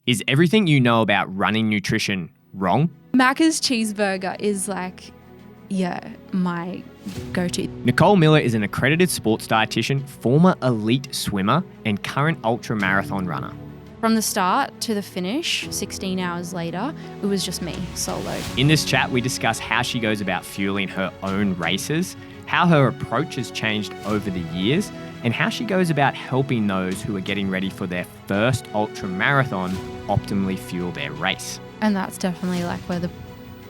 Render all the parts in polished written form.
Is everything you know about running nutrition wrong? Macca's cheeseburger is my go-to. Nicole Miller is an accredited sports dietitian, former elite swimmer, and current ultra marathon runner. From the start to the finish, 16 hours later, it was just me, solo. In this chat, we discuss how she goes about fueling her own races, how her approach has changed over the years, and how she goes about helping those who are getting ready for their first ultra marathon optimally fuel their race. And that's definitely where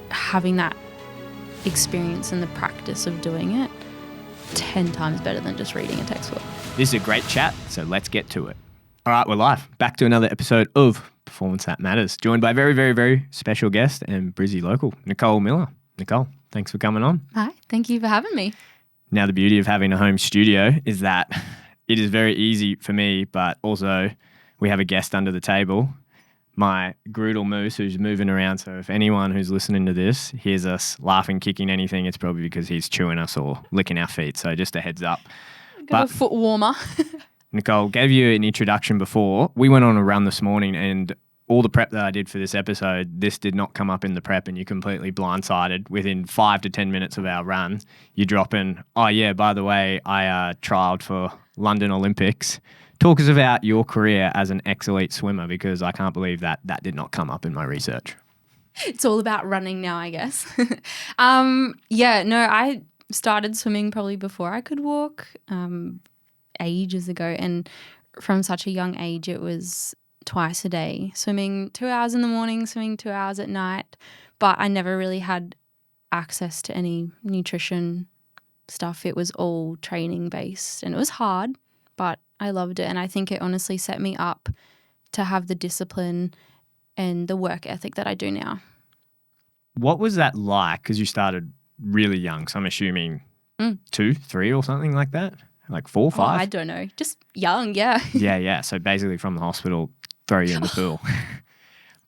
having that experience and the practice of doing it 10 times better than just reading a textbook. This is a great chat, so let's get to it. All right, we're live. Back to another episode of Performance That Matters, joined by a very, very, very special guest and Brizzy local, Nicole Miller. Nicole, thanks for coming on. Hi, thank you for having me. Now, the beauty of having a home studio is that it is very easy for me, but also we have a guest under the table, my Groodle Moose, who's moving around. So if anyone who's listening to this hears us laughing, kicking anything, it's probably because he's chewing us or licking our feet. So just a heads up. Got a foot warmer. Nicole, gave you an introduction before. We went on a run this morning and all the prep that I did for this episode, this did not come up in the prep and you completely blindsided. Within 5 to 10 minutes of our run, you drop in, oh yeah, by the way, I trialled for London Olympics. Talk us about your career as an ex-elite swimmer, because I can't believe that did not come up in my research. It's all about running now, I guess. I started swimming probably before I could walk ages ago. And from such a young age, it was twice a day, swimming 2 hours in the morning, swimming 2 hours at night. But I never really had access to any nutrition stuff. It was all training based and it was hard, but I loved it. And I think it honestly set me up to have the discipline and the work ethic that I do now. What was that like? Because you started really young, so I'm assuming 2, 3 or something like that? Like 4, 5? Oh, I don't know. Just young, yeah. Yeah. So basically from the hospital, throw you in the pool.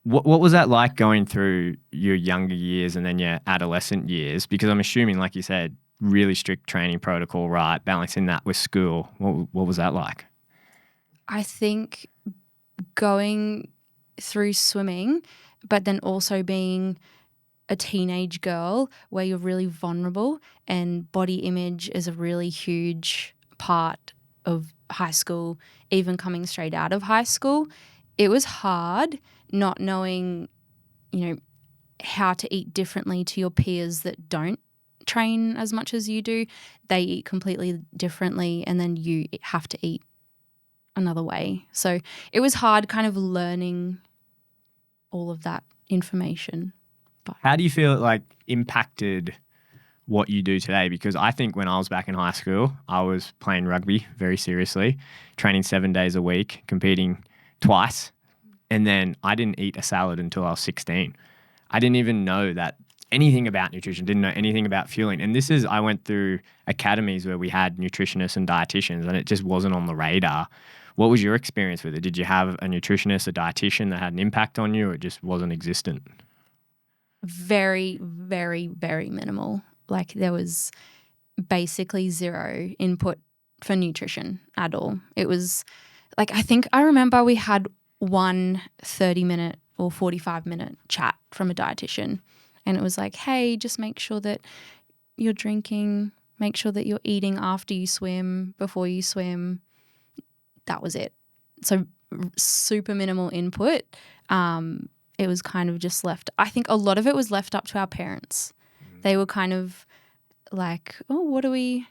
What was that like going through your younger years and then your adolescent years? Because I'm assuming, like you said, really strict training protocol, right? Balancing that with school. What was that like? I think going through swimming, but then also being a teenage girl where you're really vulnerable and body image is a really huge part of high school, even coming straight out of high school. It was hard not knowing, how to eat differently to your peers that don't train as much as you do. They eat completely differently and then you have to eat another way. So it was hard kind of learning all of that information. But how do you feel it impacted what you do today? Because I think when I was back in high school, I was playing rugby very seriously, training 7 days a week, competing twice. And then I didn't eat a salad until I was 16. I didn't even know that anything about nutrition, didn't know anything about fueling. And I went through academies where we had nutritionists and dietitians and it just wasn't on the radar. What was your experience with it? Did you have a nutritionist, a dietitian that had an impact on you, or it just wasn't existent? Very, very, very minimal. There was basically zero input for nutrition at all. It was I remember we had one 30-minute or 45-minute chat from a dietitian. And it was hey, just make sure that you're drinking, make sure that you're eating after you swim, before you swim. That was it. So super minimal input. It was kind of just left. I think a lot of it was left up to our parents. They were kind of oh, what do we,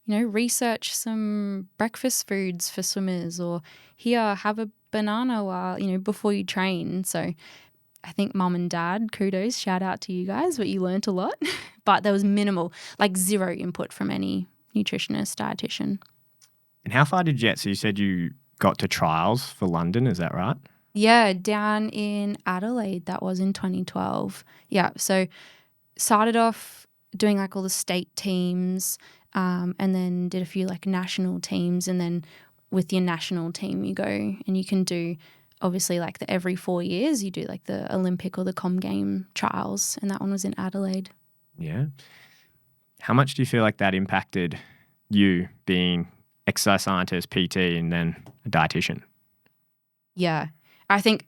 research some breakfast foods for swimmers, or here, have a banana while, before you train. So I think mum and dad, kudos, shout out to you guys, but you learnt a lot. But there was minimal, zero input from any nutritionist, dietitian. And how far did you get? So you said you got to trials for London, is that right? Yeah, down in Adelaide. That was in 2012. Yeah, so started off doing all the state teams and then did a few national teams. And then with your national team, you go and you can do obviously the every 4 years you do the Olympic or the Com Game trials. And that one was in Adelaide. Yeah. How much do you feel like that impacted you being exercise scientist, PT, and then a dietitian? Yeah. I think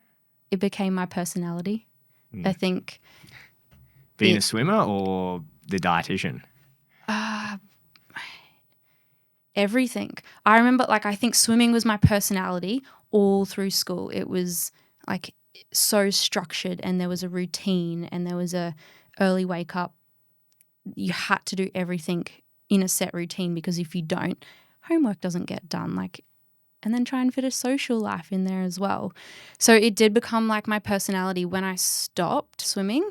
it became my personality. I think being a swimmer or the dietitian? Everything. I remember, like, I think swimming was my personality all through school. It was like so structured, and there was a routine, and there was a early wake up. You had to do everything in a set routine, because if you don't, homework doesn't get done. Like, and then try and fit a social life in there as well. So it did become like my personality. When I stopped swimming,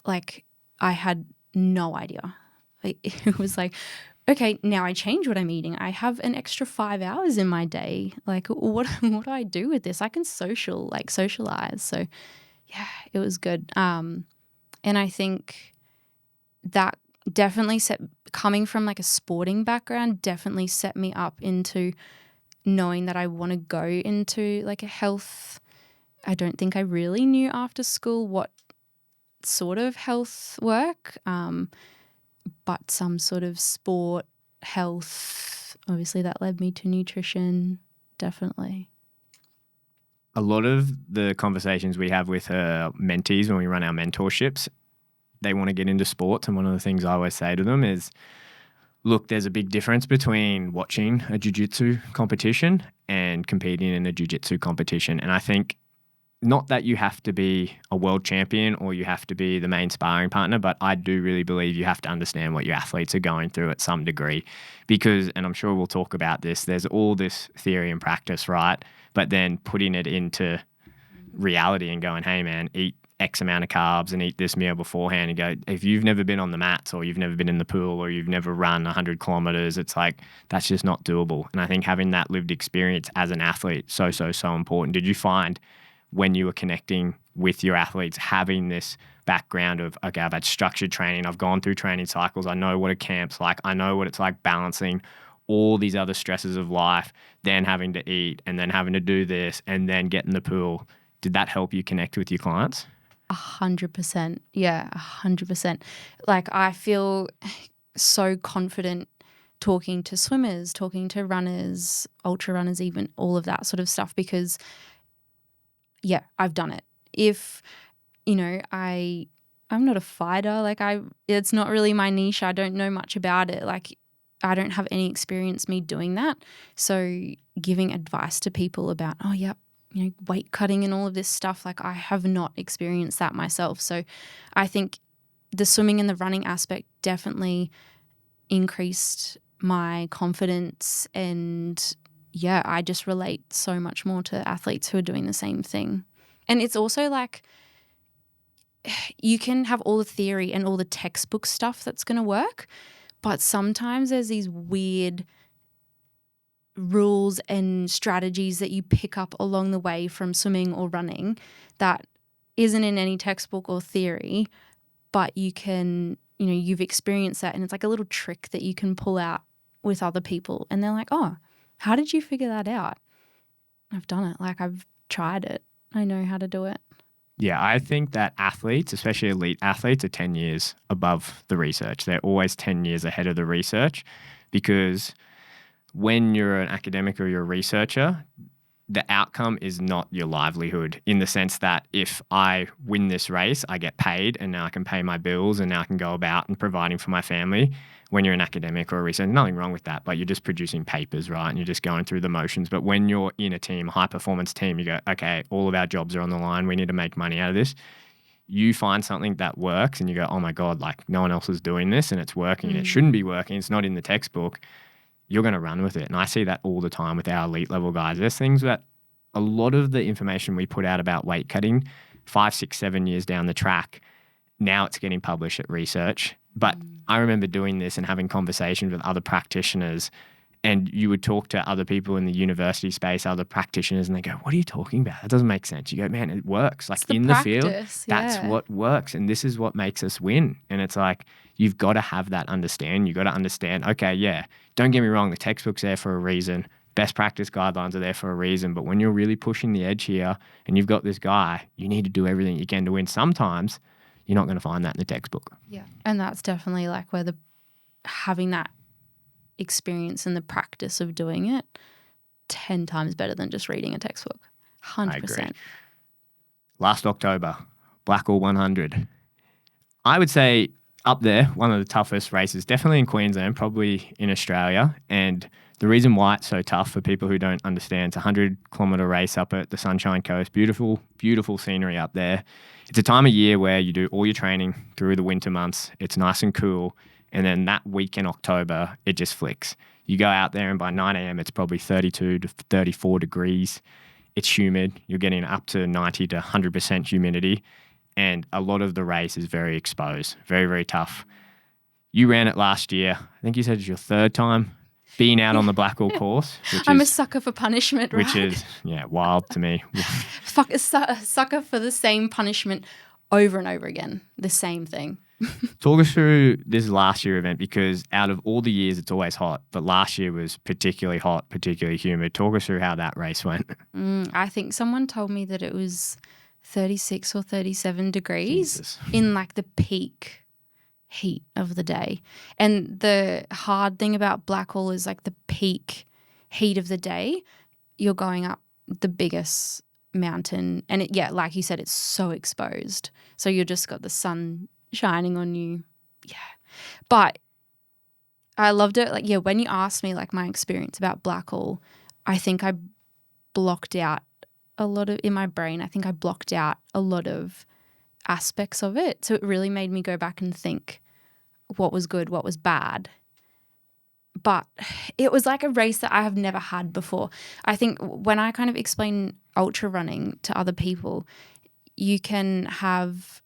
like, I had no idea. Like, it was like, okay, now I change what I'm eating. I have an extra 5 hours in my day. Like, what do I do with this? I can socialize. So yeah, it was good. And I think that definitely coming from like a sporting background, definitely set me up into knowing that I want to go into like a health. I don't think I really knew after school what sort of health work, but some sort of sport, health, obviously that led me to nutrition, definitely. A lot of the conversations we have with mentees when we run our mentorships, they want to get into sports. And one of the things I always say to them is, look, there's a big difference between watching a jiu-jitsu competition and competing in a jiu-jitsu competition. And I think not that you have to be a world champion or you have to be the main sparring partner, but I do really believe you have to understand what your athletes are going through at some degree, because, and I'm sure we'll talk about this, there's all this theory and practice, right? But then putting it into reality and going, hey man, eat X amount of carbs and eat this meal beforehand, and go, if you've never been on the mats or you've never been in the pool or you've never run 100 kilometers, it's like, that's just not doable. And I think having that lived experience as an athlete, so important. Did you find when you were connecting with your athletes, having this background of, okay, I've had structured training, I've gone through training cycles, I know what a camp's like, I know what it's like balancing all these other stresses of life, then having to eat and then having to do this and then get in the pool. Did that help you connect with your clients? 100%. Yeah, 100%. Like, I feel so confident talking to swimmers, talking to runners, ultra runners, even all of that sort of stuff, because yeah, I've done it. If, I'm not a fighter, like it's not really my niche. I don't know much about it. Like, I don't have any experience me doing that. So giving advice to people about, weight cutting and all of this stuff, like, I have not experienced that myself. So I think the swimming and the running aspect definitely increased my confidence, and yeah, I just relate so much more to athletes who are doing the same thing. And it's also like, you can have all the theory and all the textbook stuff that's going to work, but sometimes there's these weird rules and strategies that you pick up along the way from swimming or running that isn't in any textbook or theory, but you can, you've experienced that, and it's like a little trick that you can pull out with other people, and they're like, oh, how did you figure that out? I've done it. Like, I've tried it. I know how to do it. Yeah, I think that athletes, especially elite athletes, are 10 years above the research. They're always 10 years ahead of the research, because when you're an academic or you're a researcher, the outcome is not your livelihood, in the sense that if I win this race, I get paid and now I can pay my bills and now I can go about and providing for my family. When you're an academic or a researcher, nothing wrong with that, but you're just producing papers, right? And you're just going through the motions. But when you're in a team, a high performance team, you go, okay, all of our jobs are on the line. We need to make money out of this. You find something that works and you go, oh my God, like, no one else is doing this and it's working and it shouldn't be working. It's not in the textbook. You're going to run with it. And I see that all the time with our elite level guys. There's things that a lot of the information we put out about weight cutting 5, 6, 7 years down the track, now it's getting published at research. But I remember doing this and having conversations with other practitioners, and you would talk to other people in the university space, other practitioners, and they go, what are you talking about? That doesn't make sense. You go, man, it works. Like, in the field, that's what works. And this is what makes us win. And it's like, you've got to have that understanding. You've got to understand, okay, yeah, don't get me wrong. The textbook's there for a reason. Best practice guidelines are there for a reason. But when you're really pushing the edge here and you've got this guy, you need to do everything you can to win. Sometimes you're not going to find that in the textbook. Yeah. And that's definitely like where having that experience and the practice of doing it 10 times better than just reading a textbook. I agree. 100%. Last October, Blackall 100. I would say up there, one of the toughest races, definitely in Queensland, probably in Australia. And the reason why it's so tough for people who don't understand, it's a 100-kilometre race up at the Sunshine Coast. Beautiful, beautiful scenery up there. It's a time of year where you do all your training through the winter months. It's nice and cool. And then that week in October, it just flicks. You go out there and by 9 a.m, it's probably 32 to 34 degrees. It's humid. You're getting up to 90 to 100% humidity. And a lot of the race is very exposed, very, very tough. You ran it last year. I think you said it's your third time being out on the Blackall course. I'm a sucker for punishment, right? Which is, wild to me. Fuck, a sucker for the same punishment over and over again. The same thing. Talk us through this last year event, because out of all the years, it's always hot. But last year was particularly hot, particularly humid. Talk us through how that race went. I think someone told me that it was 36 or 37 degrees Jesus. in like the peak heat of the day. And the hard thing about Blackall is like the peak heat of the day, you're going up the biggest mountain. And like you said, it's so exposed. So you just got the sun shining on you. Yeah. But I loved it. Like, when you asked me like my experience about Blackall, I think I blocked out a lot of, in my brain, I think I blocked out a lot of aspects of it. So it really made me go back and think what was good, what was bad. But it was like a race that I have never had before. I think when I kind of explain ultra running to other people, you can have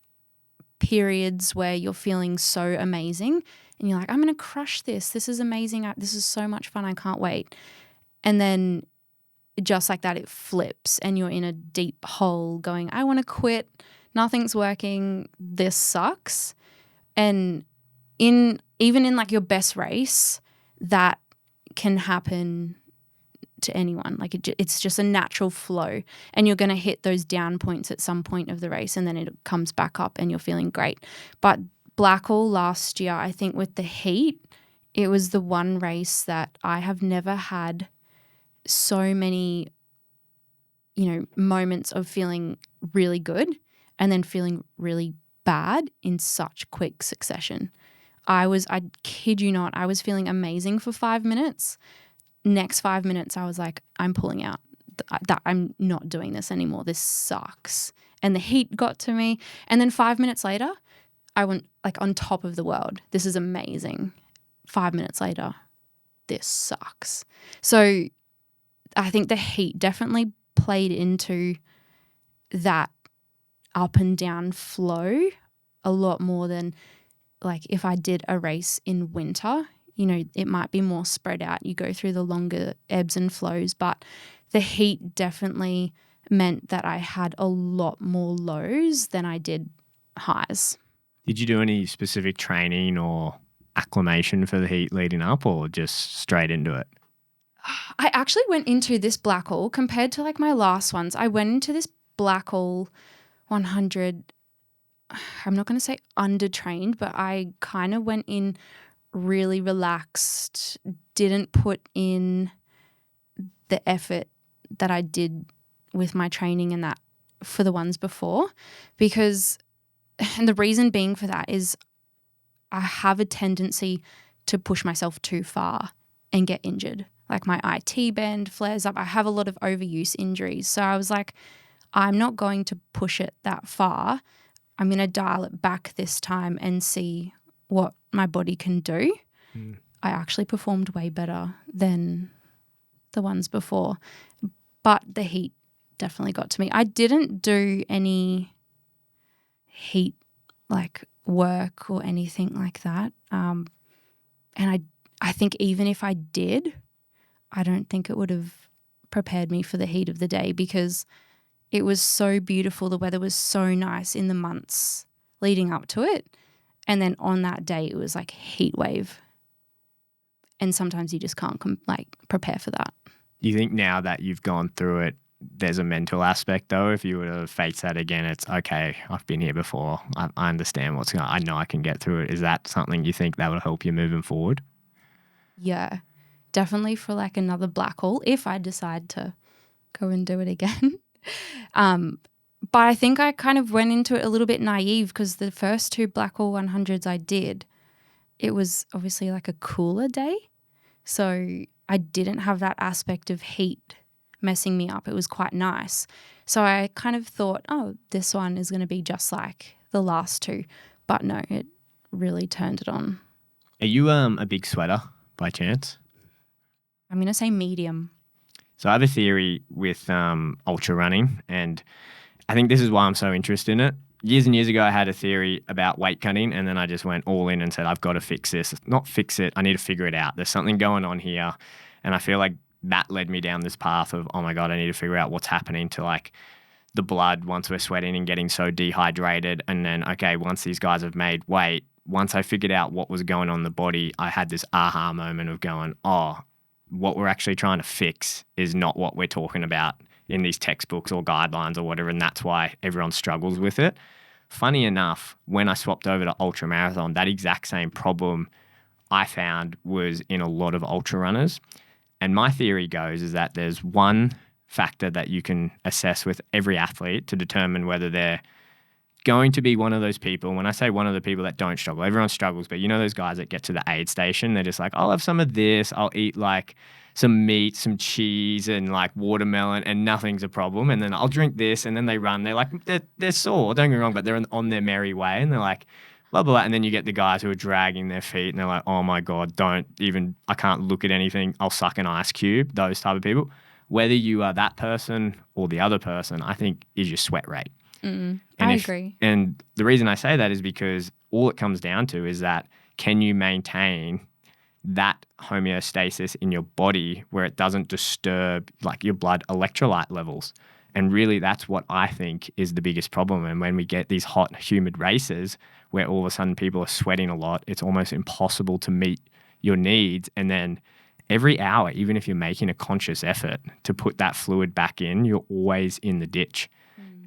periods where you're feeling so amazing and you're like, I'm going to crush this. This is amazing. This is so much fun. I can't wait. And then just like that, it flips and you're in a deep hole going, I want to quit. Nothing's working. This sucks. And even in like your best race, that can happen to anyone. Like it's just a natural flow, and you're going to hit those down points at some point of the race, and then it comes back up and you're feeling great. But Blackall last year, I think with the heat, it was the one race that I have never had so many, moments of feeling really good and then feeling really bad in such quick succession. I kid you not, I was feeling amazing for 5 minutes. Next 5 minutes, I was like, I'm pulling out. That I'm not doing this anymore. This sucks. And the heat got to me. And then 5 minutes later, I went like on top of the world. This is amazing. 5 minutes later, this sucks. So I think the heat definitely played into that up and down flow a lot more than like if I did a race in winter. It might be more spread out. You go through the longer ebbs and flows, but the heat definitely meant that I had a lot more lows than I did highs. Did you do any specific training or acclimation for the heat leading up, or just straight into it? I actually went into this Blackall compared to like my last ones. I went into this Blackall 100. I'm not going to say undertrained, but I kind of went in really relaxed, didn't put in the effort that I did with my training and that for the ones before, and the reason being for that is I have a tendency to push myself too far and get injured. Like my IT band flares up. I have a lot of overuse injuries. So I was like, I'm not going to push it that far. I'm going to dial it back this time and see what my body can do. I actually performed way better than the ones before, but the heat definitely got to me. I didn't do any heat like work or anything like that. And I think even if I did, I don't think it would have prepared me for the heat of the day, because it was so beautiful. The weather was so nice in the months leading up to it. And then on that day, it was like heat wave. And sometimes you just can't prepare for that. Do you think now that you've gone through it, there's a mental aspect though? If you were to face that again, it's okay, I've been here before. I understand what's going on. I know I can get through it. Is that something you think that would help you moving forward? Yeah, definitely for like another Blackall if I decide to go and do it again. But I think I kind of went into it a little bit naive because the first 2 Blackwall 100s I did, it was obviously like a cooler day. So I didn't have that aspect of heat messing me up. It was quite nice. So I kind of thought, oh, this one is going to be just like the last 2. But no, it really turned it on. Are you a big sweater by chance? I'm going to say medium. So I have a theory with ultra running, and I think this is why I'm so interested in it. Years and years ago, I had a theory about weight cutting, and then I just went all in and said, I've got to fix this. Not fix it, I need to figure it out. There's something going on here. And I feel like that led me down this path of, oh my God, I need to figure out what's happening to like the blood once we're sweating and getting so dehydrated. And then, okay, once these guys have made weight, once I figured out what was going on in the body, I had this aha moment of going, oh, what we're actually trying to fix is not what we're talking about in these textbooks or guidelines or whatever. And that's why everyone struggles with it. Funny enough, when I swapped over to ultra marathon, that exact same problem I found was in a lot of ultra runners. And my theory goes is that there's one factor that you can assess with every athlete to determine whether they're going to be one of those people. When I say one of the people that don't struggle, everyone struggles, but you know those guys that get to the aid station, they're just like, I'll have some of this, I'll eat like some meat, some cheese and like watermelon and nothing's a problem. And then I'll drink this and then they run. They're like, they're sore, don't get me wrong, but they're on their merry way and they're like, blah, blah, blah. And then you get the guys who are dragging their feet and they're like, oh my God, I can't look at anything. I'll suck an ice cube, those type of people. Whether you are that person or the other person, I think is your sweat rate. I agree. And the reason I say that is because all it comes down to is that can you maintain that homeostasis in your body where it doesn't disturb like your blood electrolyte levels. And really that's what I think is the biggest problem. And when we get these hot, humid races where all of a sudden people are sweating a lot, it's almost impossible to meet your needs. And then every hour, even if you're making a conscious effort to put that fluid back in, you're always in the ditch.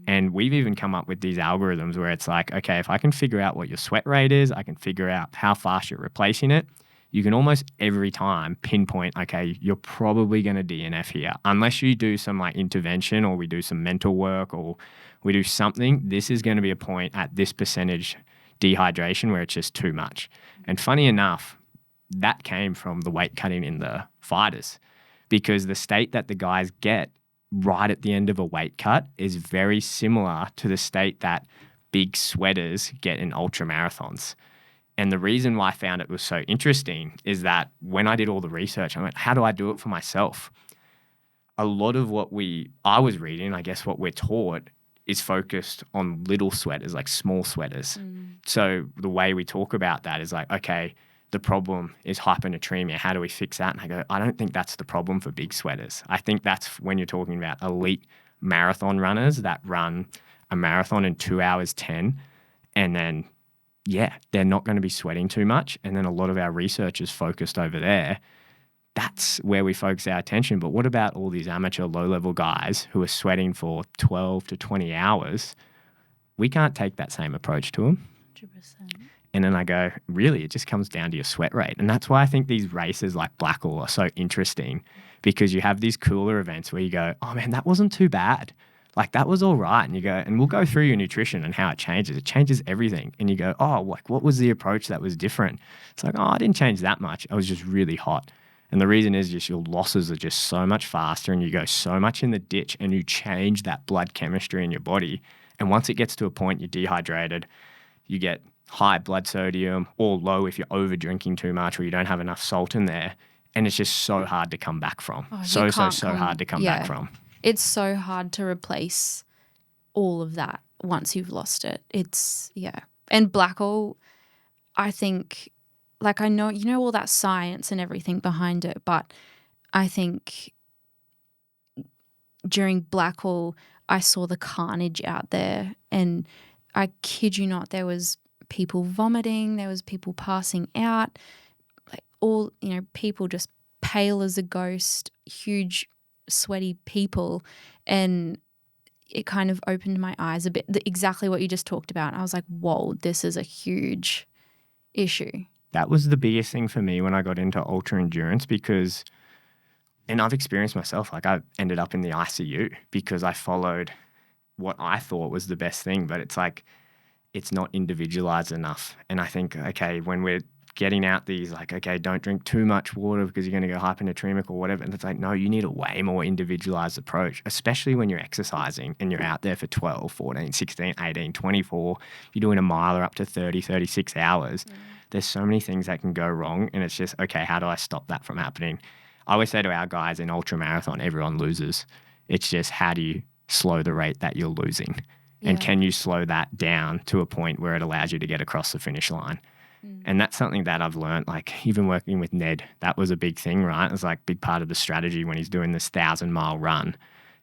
And we've even come up with these algorithms where it's like, okay, if I can figure out what your sweat rate is, I can figure out how fast you're replacing it. You can almost every time pinpoint, okay, you're probably going to DNF here. Unless you do some like intervention or we do some mental work or we do something, this is going to be a point at this percentage dehydration where it's just too much. And funny enough, that came from the weight cutting in the fighters because the state that the guys get right at the end of a weight cut is very similar to the state that big sweaters get in ultra marathons. And the reason why I found it was so interesting is that when I did all the research, I went, how do I do it for myself? A lot of what I was reading, I guess what we're taught is focused on little sweaters, like small sweaters. So the way we talk about that is like, okay, the problem is hyponatremia. How do we fix that? And I go, I don't think that's the problem for big sweaters. I think that's when you're talking about elite marathon runners that run a marathon in 2 hours 10 and then, yeah, they're not going to be sweating too much. And then a lot of our research is focused over there. That's where we focus our attention. But what about all these amateur low-level guys who are sweating for 12 to 20 hours? We can't take that same approach to them. 100%. And then I go, really, it just comes down to your sweat rate. And that's why I think these races like Blackwall are so interesting because you have these cooler events where you go, oh man, that wasn't too bad. Like that was all right. And you go, and we'll go through your nutrition and how it changes. It changes everything. And you go, oh, like what was the approach that was different? It's like, oh, I didn't change that much. I was just really hot. And the reason is just your losses are just so much faster and you go so much in the ditch and you change that blood chemistry in your body. And once it gets to a point you're dehydrated, you get high blood sodium or low if you're over drinking too much or you don't have enough salt in there. And it's just so hard to come back from. So hard to come back from. It's so hard to replace all of that once you've lost it. It's, yeah. And Blackwall, I think, like I know, you know, all that science and everything behind it, but I think during Blackwall, I saw the carnage out there and I kid you not, there was people vomiting, there was people passing out, like all, you know, people just pale as a ghost, huge sweaty people. And it kind of opened my eyes a bit, exactly what you just talked about. I was like, whoa, this is a huge issue. That was the biggest thing for me when I got into ultra endurance because and I've experienced myself, like I ended up in the ICU because I followed what I thought was the best thing, but it's like, it's not individualized enough. And I think, okay, when we're getting out these like, okay, don't drink too much water because you're going to go hyponatremic or whatever. And it's like, no, you need a way more individualized approach, especially when you're exercising and you're out there for 12, 14, 16, 18, 24, you're doing a mile or up to 30, 36 hours. There's so many things that can go wrong. And it's just, okay, how do I stop that from happening? I always say to our guys in ultra marathon, everyone loses. It's just, how do you slow the rate that you're losing? And can you slow that down to a point where it allows you to get across the finish line? And that's something that I've learned, like even working with Ned, that was a big thing, right? It was like a big part of the strategy when he's doing this 1,000-mile run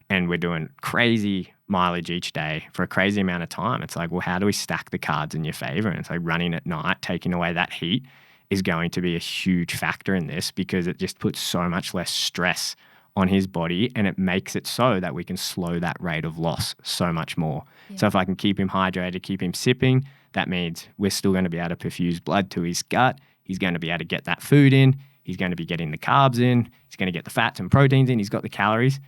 and we're doing crazy mileage each day for a crazy amount of time. It's like, well, how do we stack the cards in your favor? And it's like running at night, taking away that heat is going to be a huge factor in this because it just puts so much less stress on his body and it makes it so that we can slow that rate of loss so much more. Yeah. So if I can keep him hydrated, keep him sipping, that means we're still going to be able to perfuse blood to his gut. He's going to be able to get that food in. He's going to be getting the carbs in. He's going to get the fats and proteins in. He's got the calories.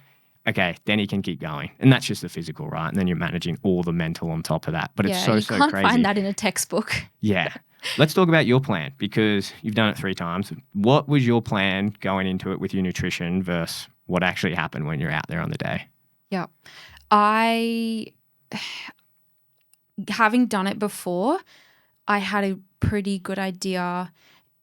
Okay, then he can keep going. And that's just the physical, right? And then you're managing all the mental on top of that. But it's so crazy. You can't find that in a textbook. Yeah. Let's talk about your plan because you've done it 3 times. What was your plan going into it with your nutrition versus what actually happened when you're out there on the day? Yeah. Having done it before, I had a pretty good idea.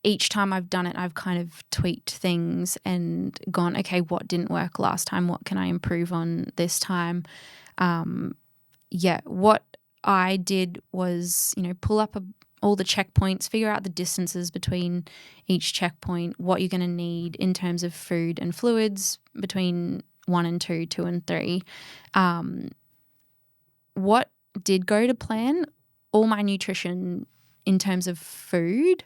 Each time I've done it, I've kind of tweaked things and gone, okay, what didn't work last time? What can I improve on this time? What I did was, pull up all the checkpoints, figure out the distances between each checkpoint, what you're going to need in terms of food and fluids between 1 and 2, 2 and 3. What did go to plan? All my nutrition in terms of food,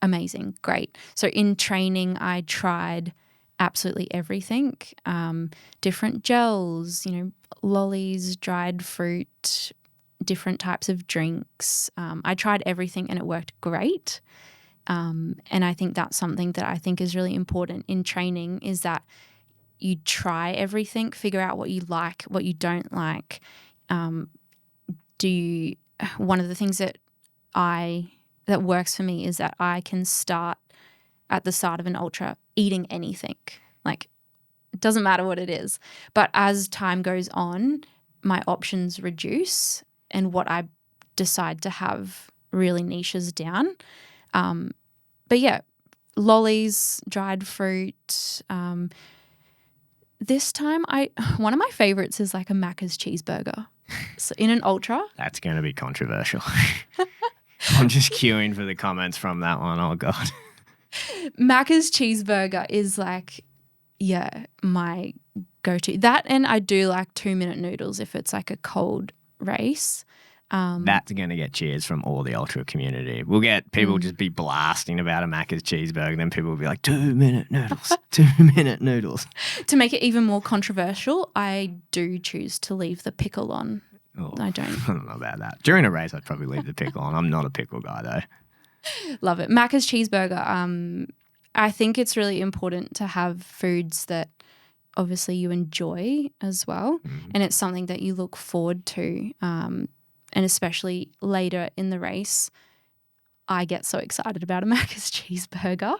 amazing, great. So in training, I tried absolutely everything, different gels, lollies, dried fruit, different types of drinks. I tried everything and it worked great. And I think that's something that I think is really important in training is that you try everything, figure out what you like, what you don't like. One of the things that works for me is that I can start at the start of an ultra eating anything. Like, it doesn't matter what it is. But as time goes on, my options reduce and what I decide to have really niches down. But yeah, lollies, dried fruit. This time, one of my favorites is like a Macca's cheeseburger. So in an ultra. That's going to be controversial. I'm just queuing for the comments from that one. Oh, God. Macca's cheeseburger is like, my go-to. That and I do like 2-minute noodles if it's like a cold race. That's going to get cheers from all the ultra community. We'll get people just be blasting about a Macca's cheeseburger. Then people will be like, 2-minute noodles, 2-minute noodles. To make it even more controversial, I do choose to leave the pickle on. Oh, I don't know about that. During a race, I'd probably leave the pickle on. I'm not a pickle guy, though. Love it. Macca's cheeseburger. I think it's really important to have foods that obviously you enjoy as well. And it's something that you look forward to. And especially later in the race, I get so excited about a Macca's cheeseburger.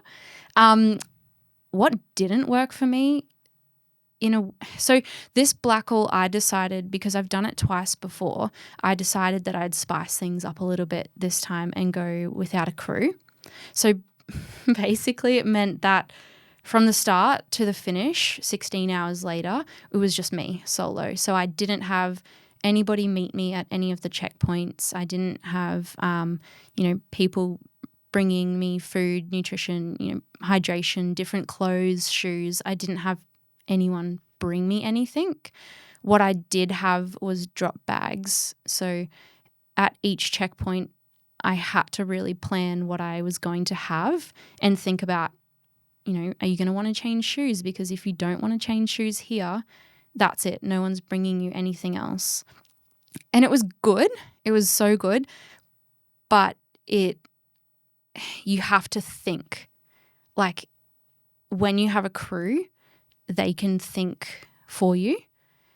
What didn't work for me? So this Blackall, I decided, because I've done it twice before, I decided that I'd spice things up a little bit this time and go without a crew. So basically it meant that from the start to the finish, 16 hours later, it was just me solo. So I didn't have anybody meet me at any of the checkpoints. I didn't have, people bringing me food, nutrition, hydration, different clothes, shoes. I didn't have anyone bring me anything. What I did have was drop bags. So at each checkpoint, I had to really plan what I was going to have and think about, are you going to want to change shoes? Because if you don't want to change shoes here, that's it. No one's bringing you anything else. And it was good. It was so good. But you have to think. Like, when you have a crew, they can think for you.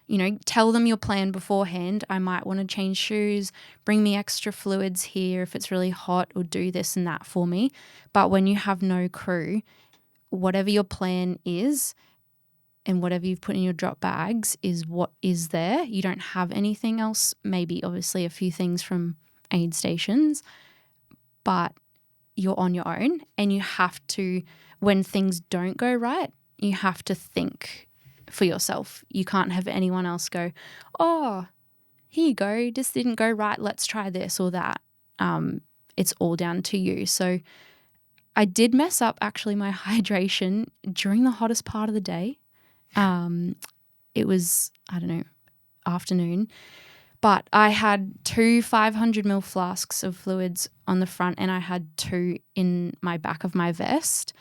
You know, tell them your plan beforehand. I might want to change shoes, bring me extra fluids here if it's really hot, or do this and that for me. But when you have no crew, whatever your plan is and whatever you've put in your drop bags is what is there. You don't have anything else, maybe obviously a few things from aid stations, but you're on your own, and you have to, when things don't go right, you have to think for yourself. You can't have anyone else go, oh, here you go, this didn't go right, let's try this or that. It's all down to you. So I did mess up actually my hydration during the hottest part of the day. It was, I don't know, afternoon, but I had 2 500 ml flasks of fluids on the front, and I had 2 in my back of my vest.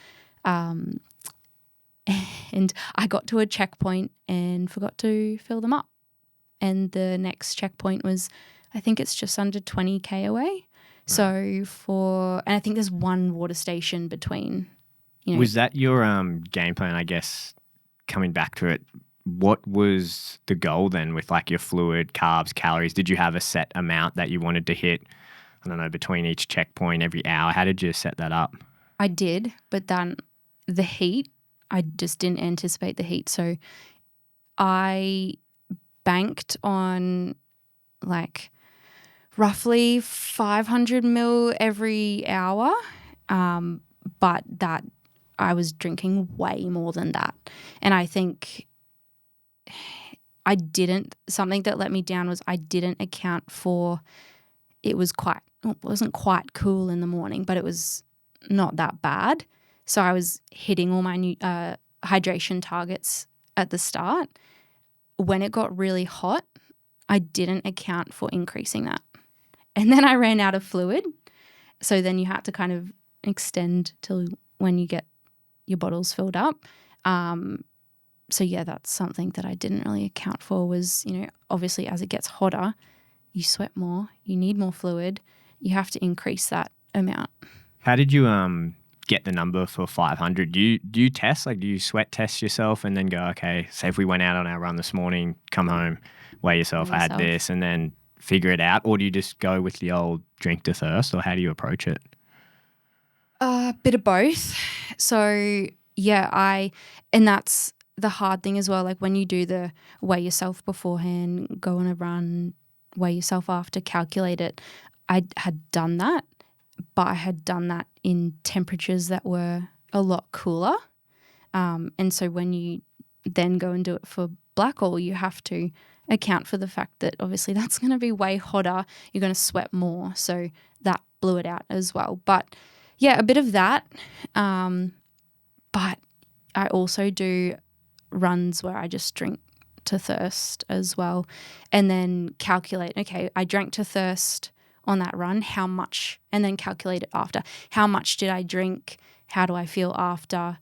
And I got to a checkpoint and forgot to fill them up. And the next checkpoint was, I think it's just under 20K away. Right. So and I think there's one water station between. You know. Was that your game plan, I guess, coming back to it? What was the goal then with like your fluid, carbs, calories? Did you have a set amount that you wanted to hit, I don't know, between each checkpoint every hour? How did you set that up? I did, but then the heat, I just didn't anticipate the heat. So I banked on like roughly 500 ml every hour, but that I was drinking way more than that. And I think something that let me down was I didn't account for, it wasn't quite cool in the morning, but it was not that bad. So I was hitting all my hydration targets at the start. When it got really hot, I didn't account for increasing that. And then I ran out of fluid. So then you had to kind of extend till when you get your bottles filled up. So yeah, that's something that I didn't really account for was, you know, obviously as it gets hotter, you sweat more, you need more fluid, you have to increase that amount. How did you get the number for 500? Do you test? Like, do you sweat test yourself and then go, okay, say if we went out on our run this morning, come home, weigh yourself, I had this, and then figure it out? Or do you just go with the old drink to thirst, or how do you approach it? A bit of both. So yeah, and that's the hard thing as well. Like when you do the weigh yourself beforehand, go on a run, weigh yourself after, calculate it. I had done that, but I had done that in temperatures that were a lot cooler. And so when you then go and do it for black oil, you have to account for the fact that obviously that's going to be way hotter. You're going to sweat more. So that blew it out as well. But yeah, a bit of that. But I also do runs where I just drink to thirst as well, and then calculate, okay, I drank to thirst on that run, how much, and then calculate it after. How much did I drink? How do I feel after?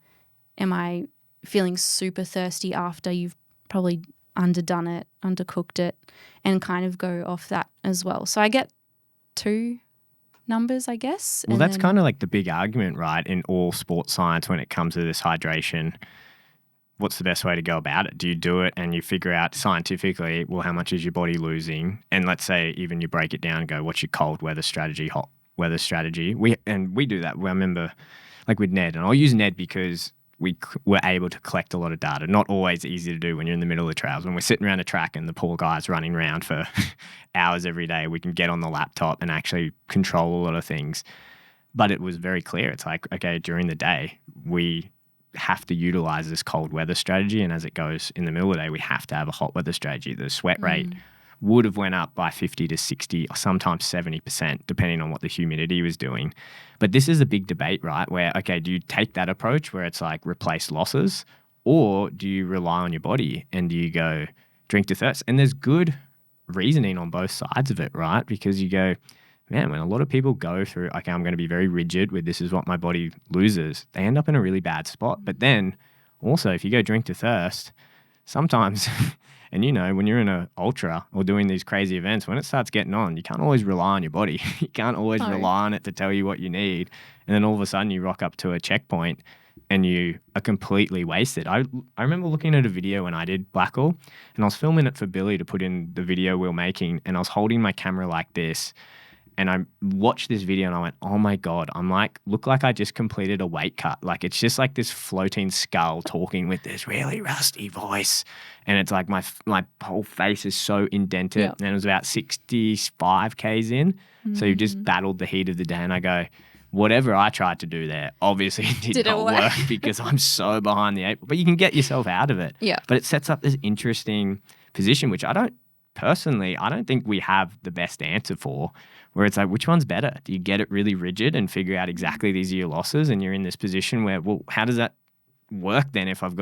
Am I feeling super thirsty after? You've probably underdone it, undercooked it, and kind of go off that as well. So I get 2 numbers, I guess. Well, that's kind of like the big argument, right, in all sports science when it comes to this hydration. What's the best way to go about it? Do you do it and you figure out scientifically, well, how much is your body losing? And let's say even you break it down and go, what's your cold weather strategy, hot weather strategy? We do that. I remember like with Ned, and I'll use Ned because we were able to collect a lot of data. Not always easy to do when you're in the middle of the trails. When we're sitting around a track and the poor guy's running around for hours every day, we can get on the laptop and actually control a lot of things. But it was very clear. It's like, okay, during the day, we have to utilize this cold weather strategy. And as it goes in the middle of the day, we have to have a hot weather strategy. The sweat rate would have went up by 50 to 60 or sometimes 70%, depending on what the humidity was doing. But this is a big debate, right? Where, okay, do you take that approach where it's like replace losses, or do you rely on your body and do you go drink to thirst? And there's good reasoning on both sides of it, right? Because you go, man, when a lot of people go through, okay, I'm going to be very rigid with this is what my body loses, they end up in a really bad spot. But then also, if you go drink to thirst, sometimes, and you know, when you're in an ultra or doing these crazy events, when it starts getting on, you can't always rely on your body. You can't always rely on it to tell you what you need. And then all of a sudden you rock up to a checkpoint and you are completely wasted. I remember looking at a video when I did black hole, and I was filming it for Billy to put in the video we were making, and I was holding my camera like this, and I watched this video and I went, oh my God, I'm like, look like I just completed a weight cut. Like, it's just like this floating skull talking with this really rusty voice. And it's like my whole face is so indented. Yep. And it was about 65 Ks in. So you just battled the heat of the day. And I go, whatever I tried to do there, obviously did not work because I'm so behind the eight ball. But you can get yourself out of it. Yeah. But it sets up this interesting position, which I don't think we have the best answer for, where it's like, which one's better? Do you get it really rigid and figure out exactly these are your losses, and you're in this position where, well, how does that work then if I'm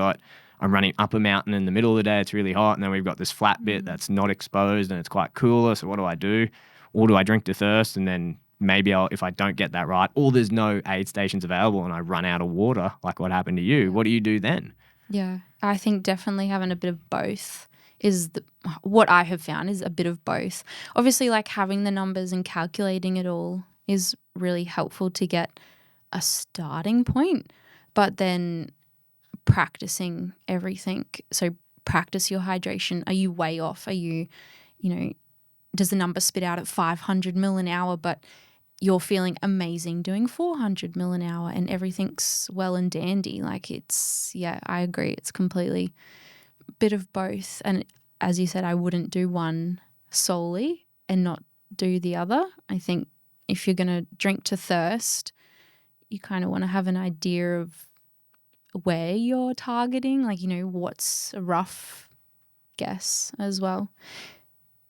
running up a mountain in the middle of the day, it's really hot, and then we've got this flat bit that's not exposed and it's quite cooler, so what do I do? Or do I drink to thirst, and then maybe if I don't get that right, or there's no aid stations available and I run out of water, like what happened to you, what do you do then? Yeah, I think definitely having a bit of both is what I have found is a bit of both. Obviously, like having the numbers and calculating it all is really helpful to get a starting point, but then practicing everything. So practice your hydration. Are you way off? Are you, does the number spit out at 500 mil an hour, but you're feeling amazing doing 400 mil an hour and everything's well and dandy? Like I agree. It's completely bit of both. And as you said, I wouldn't do one solely and not do the other. I think if you're going to drink to thirst, you kind of want to have an idea of where you're targeting, like, what's a rough guess as well.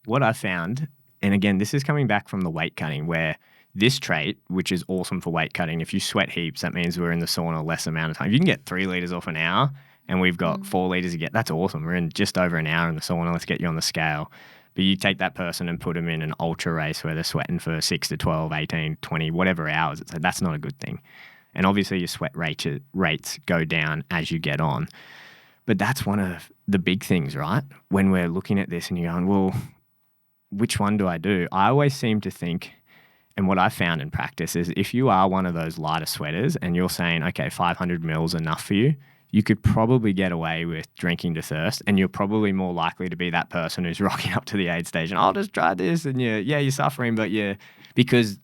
What I found, and again, this is coming back from the weight cutting, where this trait, which is awesome for weight cutting, if you sweat heaps, that means we're in the sauna less amount of time. You can get 3 liters off an hour, and we've got 4 liters to get. That's awesome. We're in just over an hour in the sauna. Let's get you on the scale. But you take that person and put them in an ultra race where they're sweating for 6 to 12, 18, 20, whatever hours. It's like, that's not a good thing. And obviously your sweat rates go down as you get on. But that's one of the big things, right? When we're looking at this and you're going, well, which one do I do? I always seem to think, and what I found in practice is if you are one of those lighter sweaters and you're saying, okay, 500 mils enough for you, you could probably get away with drinking to thirst, and you're probably more likely to be that person who's rocking up to the aid station. I'll just try this, and you're suffering, but because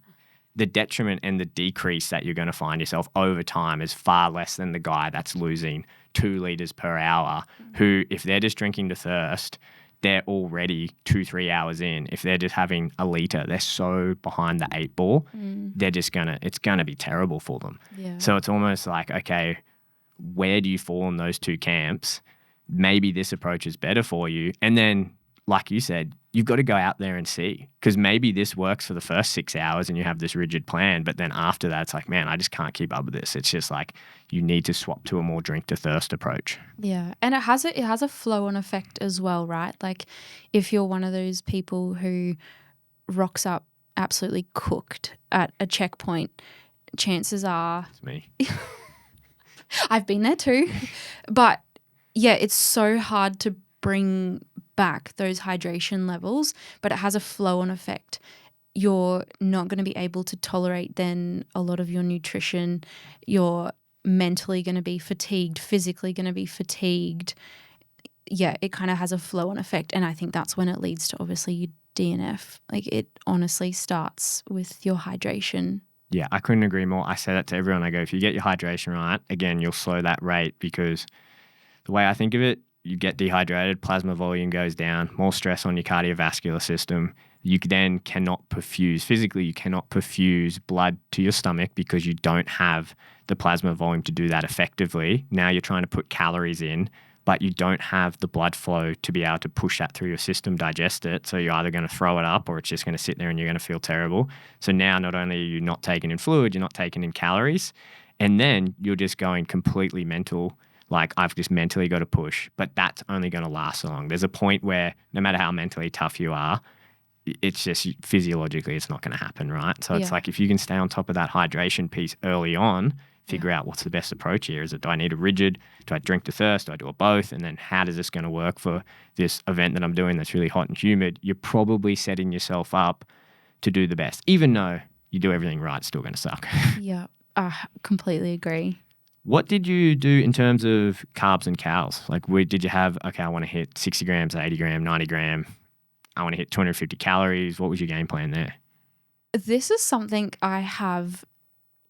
the detriment and the decrease that you're going to find yourself over time is far less than the guy that's losing 2 liters per hour, who, if they're just drinking to thirst, they're already 2-3 hours in. If they're just having a liter, they're so behind the 8 ball, it's going to be terrible for them. Yeah. So it's almost like, okay, where do you fall in those two camps? Maybe this approach is better for you. And then, like you said, you've got to go out there and see, because maybe this works for the first 6 hours and you have this rigid plan, but then after that, it's like, man, I just can't keep up with this. It's just like you need to swap to a more drink to thirst approach. Yeah, and it has a flow-on effect as well, right? Like if you're one of those people who rocks up absolutely cooked at a checkpoint, chances are... It's me. I've been there too. But yeah, it's so hard to bring back those hydration levels, but it has a flow-on effect. You're not going to be able to tolerate then a lot of your nutrition. You're mentally going to be fatigued, physically going to be fatigued. Yeah, it kind of has a flow-on effect, and I think that's when it leads to obviously your DNF. Like it honestly starts with your hydration. Yeah, I couldn't agree more. I say that to everyone. I go, if you get your hydration right, again, you'll slow that rate, because the way I think of it, you get dehydrated, plasma volume goes down, more stress on your cardiovascular system. You then cannot perfuse, physically, you cannot perfuse blood to your stomach because you don't have the plasma volume to do that effectively. Now you're trying to put calories in, but you don't have the blood flow to be able to push that through your system, digest it. So you're either going to throw it up or it's just going to sit there and you're going to feel terrible. So now not only are you not taking in fluid, you're not taking in calories, and then you're just going completely mental. Like, I've just mentally got to push, but that's only going to last so long. There's a point where no matter how mentally tough you are, it's just physiologically it's not going to happen, right? So it's like if you can stay on top of that hydration piece early on, figure out what's the best approach here. Do I need a rigid? Do I drink to thirst? Do I do a both? And then how does this going to work for this event that I'm doing that's really hot and humid? You're probably setting yourself up to do the best. Even though you do everything right, it's still going to suck. Yeah, I completely agree. What did you do in terms of carbs and calories? Like, did you have, okay, I want to hit 60 grams, 80 gram, 90 gram. I want to hit 250 calories. What was your game plan there? This is something I have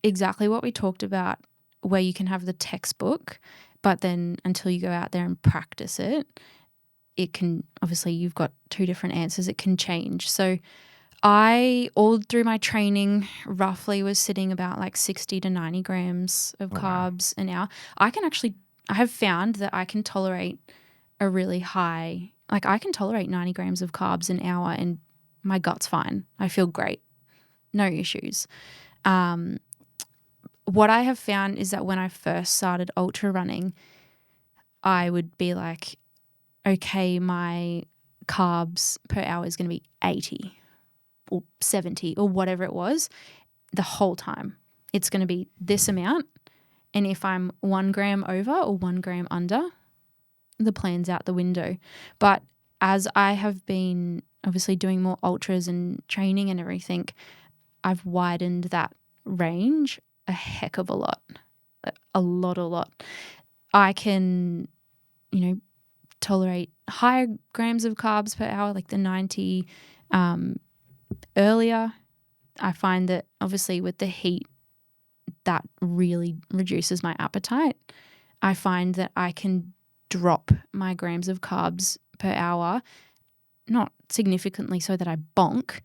exactly what we talked about, where you can have the textbook, but then until you go out there and practice it, it can, obviously you've got two different answers. It can change. So I, all through my training, roughly was sitting about like 60 to 90 grams of carbs an hour. I have found that I can tolerate a really high, like I can tolerate 90 grams of carbs an hour and my gut's fine. I feel great. No issues. What I have found is that when I first started ultra running, I would be like, okay, my carbs per hour is going to be 80 or 70 or whatever it was the whole time. It's going to be this amount. And if I'm 1 gram over or 1 gram under, the plan's out the window. But as I have been obviously doing more ultras and training and everything, I've widened that range a heck of a lot. A lot. I can, tolerate higher grams of carbs per hour, like the 90 earlier. I find that obviously with the heat, that really reduces my appetite. I find that I can drop my grams of carbs per hour, not significantly so that I bonk,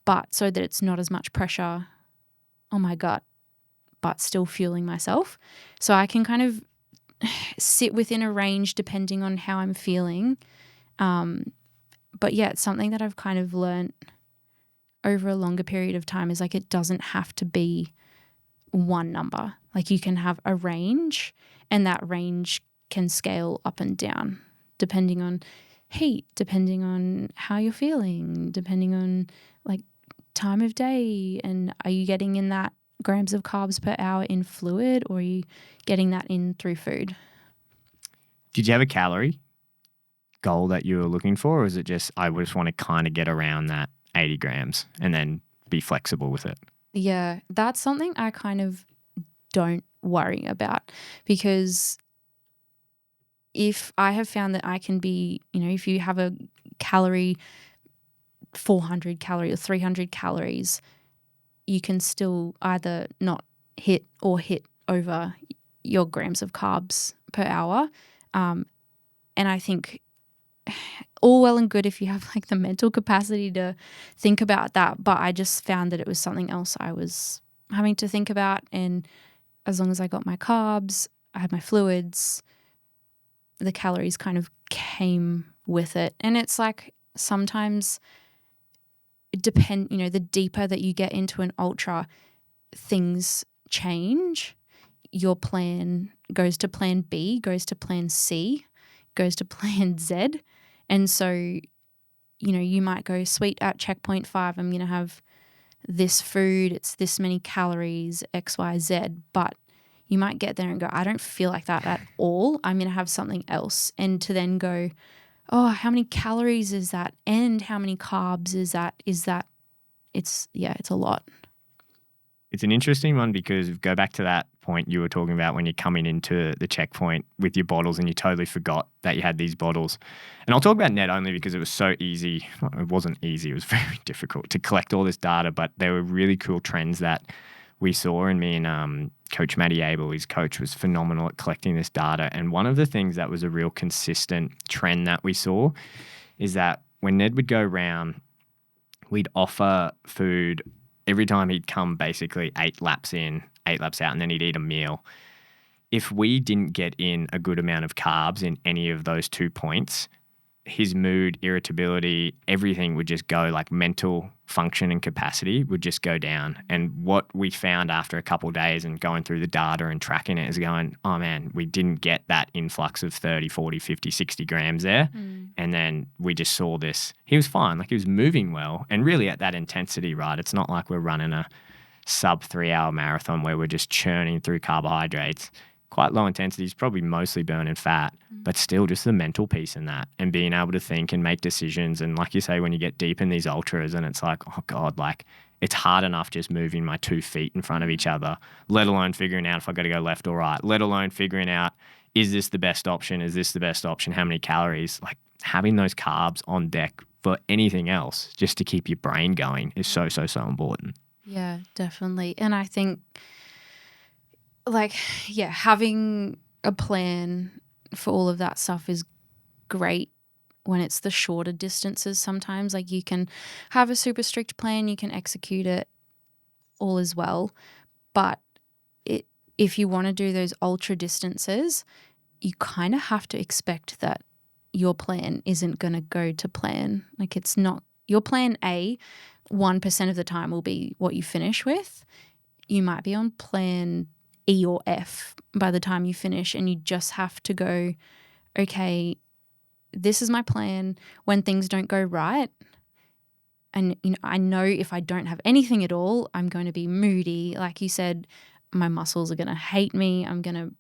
but so that it's not as much pressure on my gut, but still fueling myself. So I can kind of sit within a range depending on how I'm feeling. But yeah, it's something that I've kind of learned over a longer period of time, is like it doesn't have to be one number. Like you can have a range, and that range can scale up and down depending on heat, depending on how you're feeling, depending on like time of day, and are you getting in that grams of carbs per hour in fluid, or are you getting that in through food? Did you have a calorie goal that you were looking for, or is it just, I just want to kind of get around that 80 grams and then be flexible with it? Yeah, that's something I kind of don't worry about, because if I have found that I can be, if you have a calorie 400 calories or 300 calories, you can still either not hit or hit over your grams of carbs per hour. And I think all well and good if you have like the mental capacity to think about that. But I just found that it was something else I was having to think about. And as long as I got my carbs, I had my fluids, the calories kind of came with it. And it's like sometimes it the deeper that you get into an ultra, things change. Your plan goes to plan B, goes to plan C, goes to plan Z. And so, you might go, sweet, at checkpoint 5, I'm going to have this food, it's this many calories, X, Y, Z. But you might get there and go, I don't feel like that at all. I'm going to have something else. And to then go, oh, how many calories is that? And how many carbs is that? It's a lot. It's an interesting one, because go back to that point you were talking about when you're coming into the checkpoint with your bottles and you totally forgot that you had these bottles. And I'll talk about Net only because it was so easy. Well, it wasn't easy. It was very difficult to collect all this data, but there were really cool trends that we saw. And me and Coach Matty Abel, his coach, was phenomenal at collecting this data. And one of the things that was a real consistent trend that we saw is that when Ned would go round, we'd offer food every time he'd come basically 8 laps in, 8 laps out, and then he'd eat a meal. If we didn't get in a good amount of carbs in any of those 2 points, his mood, irritability, everything would just go, like mental function and capacity would just go down. And what we found after a couple of days and going through the data and tracking it is going, oh man, we didn't get that influx of 30, 40, 50, 60 grams there. And then we just saw this. He was fine. Like he was moving well. And really at that intensity, right? It's not like we're running a sub 3-hour marathon where we're just churning through carbohydrates. Quite low intensity, is probably mostly burning fat, but still just the mental piece in that and being able to think and make decisions. And like you say, when you get deep in these ultras and it's like, oh God, like it's hard enough just moving my 2 feet in front of each other, let alone figuring out if I got to go left or right, let alone figuring out, is this the best option? Is this the best option? How many calories? Like having those carbs on deck for anything else just to keep your brain going is so important. Yeah, definitely. And I think having a plan for all of that stuff is great when it's the shorter distances sometimes. Like you can have a super strict plan, you can execute it all as well. But if you want to do those ultra distances, you kind of have to expect that your plan isn't going to go to plan. Like it's not your plan A, 1% of the time will be what you finish with. You might be on plan E or F by the time you finish, and you just have to go, okay, this is my plan. When things don't go right, and I know if I don't have anything at all, I'm going to be moody. Like you said, my muscles are going to hate me. I'm going to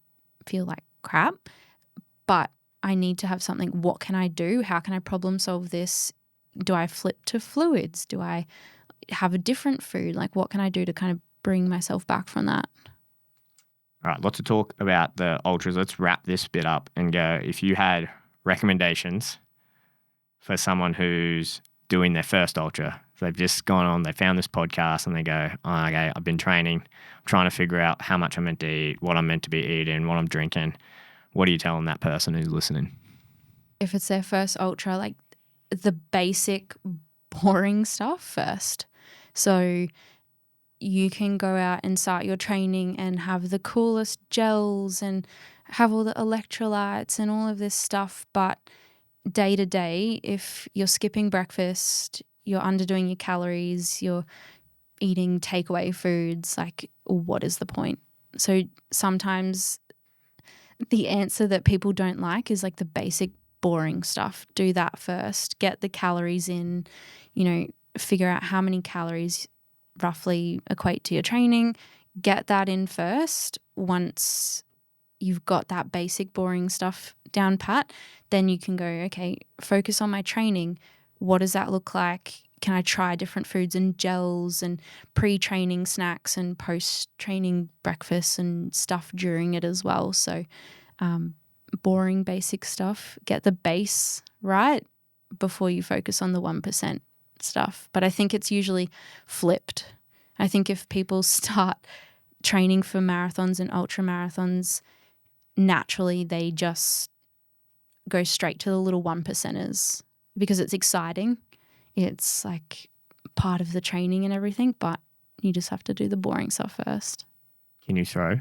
feel like crap. But I need to have something. What can I do? How can I problem solve this? Do I flip to fluids? Do I have a different food? Like what can I do to kind of bring myself back from that? All right, lots of talk about the ultras. Let's wrap this bit up and go, if you had recommendations for someone who's doing their first ultra, they've just gone on, they found this podcast and they go, oh, okay, I've been training, I'm trying to figure out how much I'm meant to eat, what I'm meant to be eating, what I'm drinking. What are you telling that person who's listening? If it's their first ultra, like the basic boring stuff first. So you can go out and start your training and have the coolest gels and have all the electrolytes and all of this stuff. But day to day, if you're skipping breakfast, you're underdoing your calories, you're eating takeaway foods, like what is the point? So sometimes the answer that people don't like is like the basic boring stuff. Do that first. Get the calories in, figure out how many calories roughly equate to your training. Get that in first. Once you've got that basic boring stuff down pat, then you can go, okay, focus on my training. What does that look like? Can I try different foods and gels and pre-training snacks and post-training breakfasts and stuff during it as well? So boring basic stuff, get the base right before you focus on the 1% stuff. But I think it's usually flipped. I think if people start training for marathons and ultra marathons, naturally they just go straight to the little 1%ers because it's exciting. It's like part of the training and everything, but you just have to do the boring stuff first. Can you throw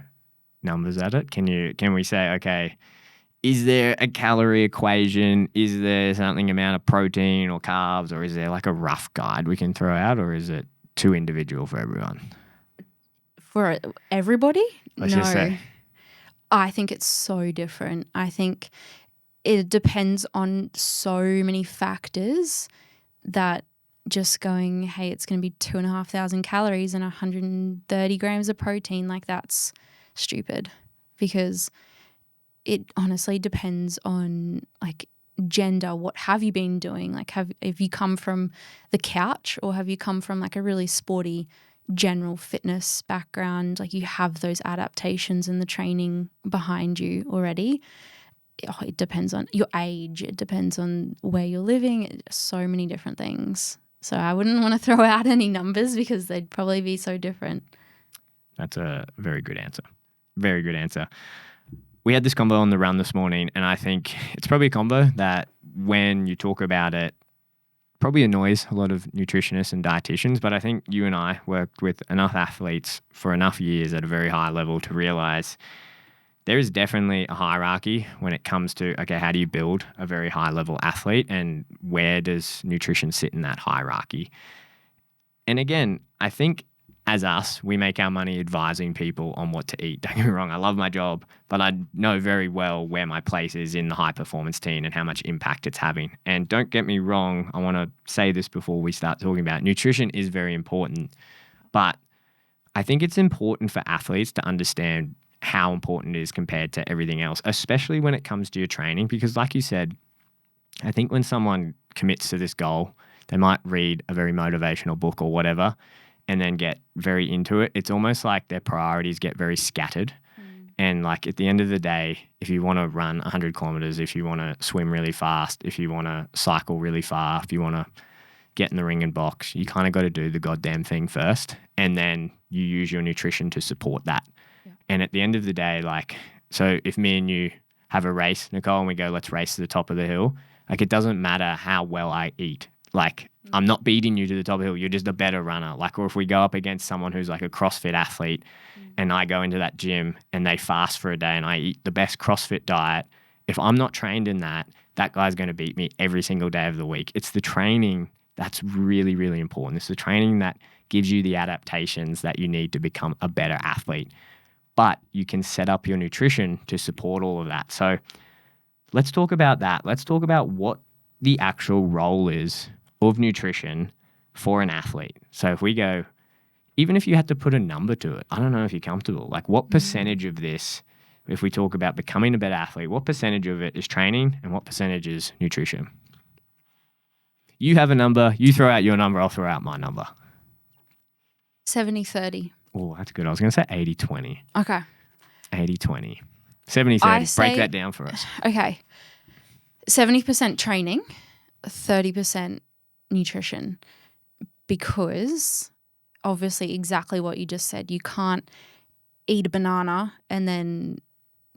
numbers at it? Can we say, okay, is there a calorie equation? Is there something amount of protein or carbs, or is there like a rough guide we can throw out, or is it too individual for everyone? For everybody? Let's no. just say. I think it's so different. I think it depends on so many factors that just going, hey, it's going to be 2,500 calories and 130 grams of protein, like that's stupid, because it honestly depends on like gender. What have you been doing? Like have you come from the couch, or have you come from like a really sporty general fitness background? Like you have those adaptations and the training behind you already. It depends on your age. It depends on where you're living. So many different things. So I wouldn't want to throw out any numbers because they'd probably be so different. That's a very good answer. Very good answer. We had this combo on the run this morning, and I think it's probably a combo that when you talk about it, probably annoys a lot of nutritionists and dietitians, but I think you and I worked with enough athletes for enough years at a very high level to realize there is definitely a hierarchy when it comes to, okay, how do you build a very high level athlete, and where does nutrition sit in that hierarchy? And again, I think as us, we make our money advising people on what to eat. Don't get me wrong, I love my job, but I know very well where my place is in the high performance team and how much impact it's having. And don't get me wrong, I want to say this before we start talking about it. Nutrition is very important, but I think it's important for athletes to understand how important it is compared to everything else, especially when it comes to your training, because like you said, I think when someone commits to this goal, they might read a very motivational book or whatever, and then get very into it, it's almost like their priorities get very scattered. And like at the end of the day, if you want to run 100 kilometers, if you want to swim really fast, if you want to cycle really far, if you want to get in the ring and box, you kind of got to do the goddamn thing first. And then you use your nutrition to support that. Yeah. And at the end of the day, like, so if me and you have a race, Nicole, and we go, let's race to the top of the hill, like it doesn't matter how well I eat. Like I'm not beating you to the top of the hill. You're just a better runner. Like, or if we go up against someone who's like a CrossFit athlete and I go into that gym and they fast for a day and I eat the best CrossFit diet, if I'm not trained in that, that guy's going to beat me every single day of the week. It's the training that's really, really important. It's the training that gives you the adaptations that you need to become a better athlete. But you can set up your nutrition to support all of that. So let's talk about that. Let's talk about what the actual role is of nutrition for an athlete. So if we go, even if you had to put a number to it, I don't know if you're comfortable, like what percentage of this, if we talk about becoming a better athlete, what percentage of it is training and what percentage is nutrition? You have a number, you throw out your number, I'll throw out my number. 70-30. Oh, that's good. I was going to say 80-20. Okay. 80-20. 70-30. Break that down for us. Okay. 70% training, 30% nutrition, because obviously exactly what you just said, you can't eat a banana and then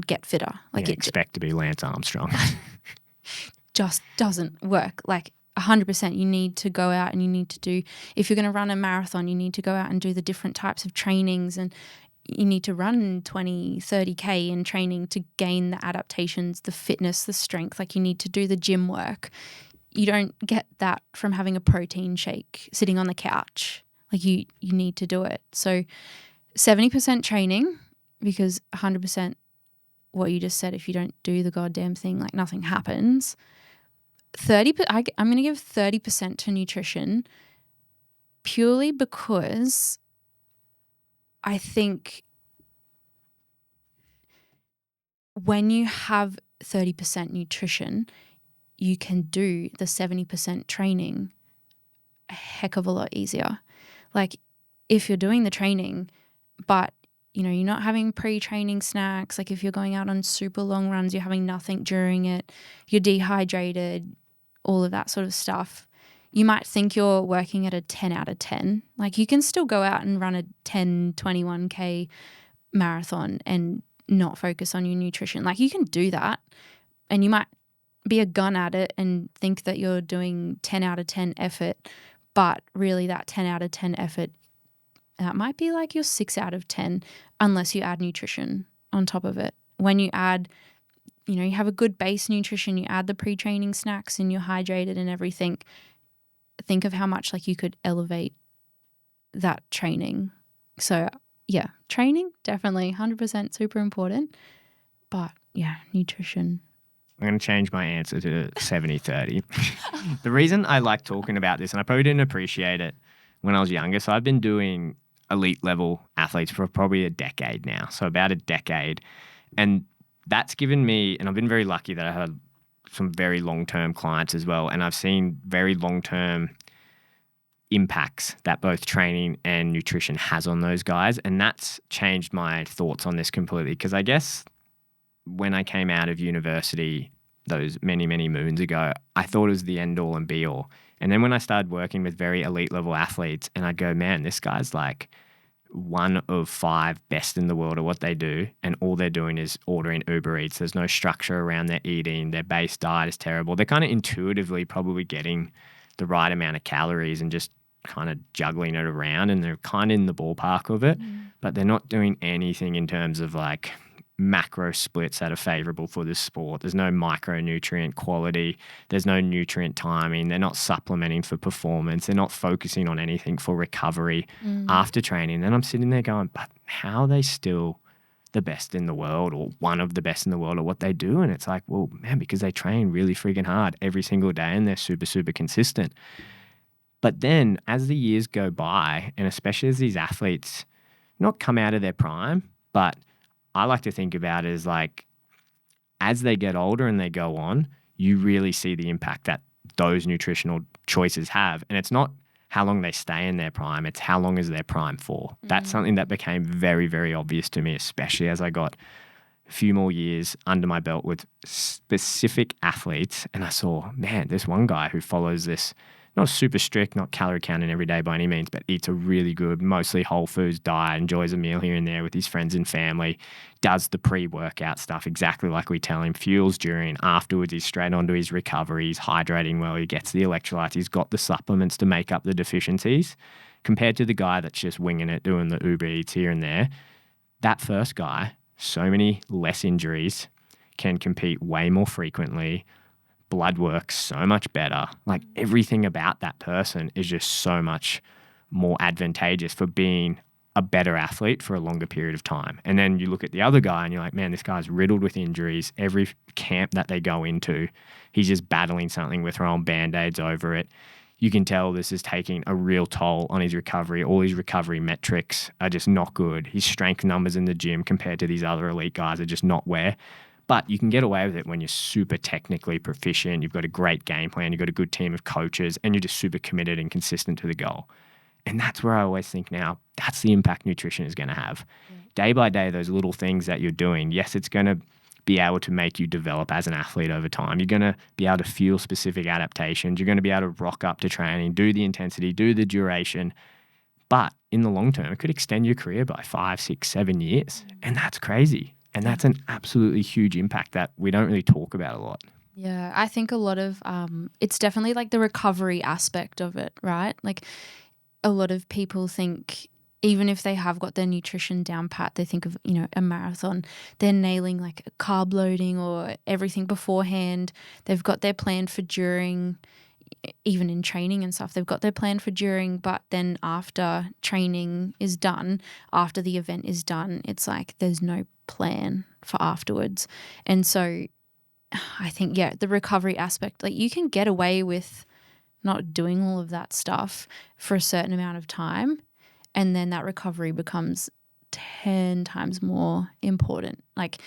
get fitter. Like expect to be Lance Armstrong. Just doesn't work. Like 100%, you need to go out and you need to do, if you're going to run a marathon, you need to go out and do the different types of trainings, and you need to run 20, 30K in training to gain the adaptations, the fitness, the strength. Like you need to do the gym work. You don't get that from having a protein shake sitting on the couch. Like you need to do it. So 70% training, because 100% what you just said, if you don't do the goddamn thing, like nothing happens. I'm going to give 30% to nutrition purely because I think when you have 30% nutrition, you can do the 70% training a heck of a lot easier. Like if you're doing the training, but you're not having pre-training snacks, like if you're going out on super long runs, you're having nothing during it, you're dehydrated, all of that sort of stuff, you might think you're working at a 10 out of 10. Like you can still go out and run a 10, 21K marathon and not focus on your nutrition. Like you can do that, and you might be a gun at it and think that you're doing 10 out of 10 effort, but really that 10 out of 10 effort, that might be like your 6 out of 10 unless you add nutrition on top of it. When you add, you have a good base nutrition, you add the pre-training snacks and you're hydrated and everything, think of how much like you could elevate that training. So yeah, training, definitely 100% super important. But yeah, nutrition. I'm going to change my answer to 70-30. The reason I like talking about this, and I probably didn't appreciate it when I was younger, so I've been doing elite level athletes for probably a decade now, so about a decade. And that's given me, and I've been very lucky that I had some very long-term clients as well, and I've seen very long-term impacts that both training and nutrition has on those guys. And that's changed my thoughts on this completely, because I guess when I came out of university those many, many moons ago, I thought it was the end all and be all. And then when I started working with very elite level athletes, and I'd go, man, this guy's like one of 5 best in the world at what they do, and all they're doing is ordering Uber Eats. There's no structure around their eating. Their base diet is terrible. They're kind of intuitively probably getting the right amount of calories and just kind of juggling it around, and they're kind of in the ballpark of it, but they're not doing anything in terms of like macro splits that are favorable for this sport. There's no micronutrient quality. There's no nutrient timing. They're not supplementing for performance. They're not focusing on anything for recovery after training. Then I'm sitting there going, but how are they still the best in the world, or one of the best in the world at what they do? And it's like, well, man, because they train really friggin' hard every single day and they're super, super consistent. But then as the years go by, and especially as these athletes not come out of their prime, but I like to think about it as like, as they get older and they go on, you really see the impact that those nutritional choices have. And it's not how long they stay in their prime. It's how long is their prime for. That's something that became very, very obvious to me, especially as I got a few more years under my belt with specific athletes. And I saw, man, there's one guy who follows this, not super strict, not calorie counting every day by any means, but eats a really good, mostly whole foods diet, enjoys a meal here and there with his friends and family, does the pre-workout stuff exactly like we tell him, fuels during, afterwards he's straight onto his recovery, he's hydrating well, he gets the electrolytes, he's got the supplements to make up the deficiencies, compared to the guy that's just winging it, doing the Uber Eats here and there. That first guy, so many less injuries, can compete way more frequently, blood works so much better. Like everything about that person is just so much more advantageous for being a better athlete for a longer period of time. And then you look at the other guy and you're like, man, this guy's riddled with injuries. Every camp that they go into, he's just battling something. We're throwing band-aids over it. You can tell this is taking a real toll on his recovery. All his recovery metrics are just not good. His strength numbers in the gym compared to these other elite guys are just not where. But you can get away with it when you're super technically proficient, you've got a great game plan, you've got a good team of coaches, and you're just super committed and consistent to the goal. And that's where I always think now, that's the impact nutrition is going to have. Day by day, those little things that you're doing, yes, it's going to be able to make you develop as an athlete over time. You're going to be able to feel specific adaptations. You're going to be able to rock up to training, do the intensity, do the duration. But in the long term, it could extend your career by 5, 6, 7 years. And that's crazy. And that's an absolutely huge impact that we don't really talk about a lot. Yeah, I think a lot of it's definitely like the recovery aspect of it, right? Like a lot of people think even if they have got their nutrition down pat, they think of, a marathon, they're nailing like carb loading or everything beforehand. They've got their plan for during, even in training and stuff, they've got their plan for during, but then after training is done, after the event is done, it's like there's no plan for afterwards. And so I think, the recovery aspect, like you can get away with not doing all of that stuff for a certain amount of time, and then that recovery becomes 10 times more important. Like,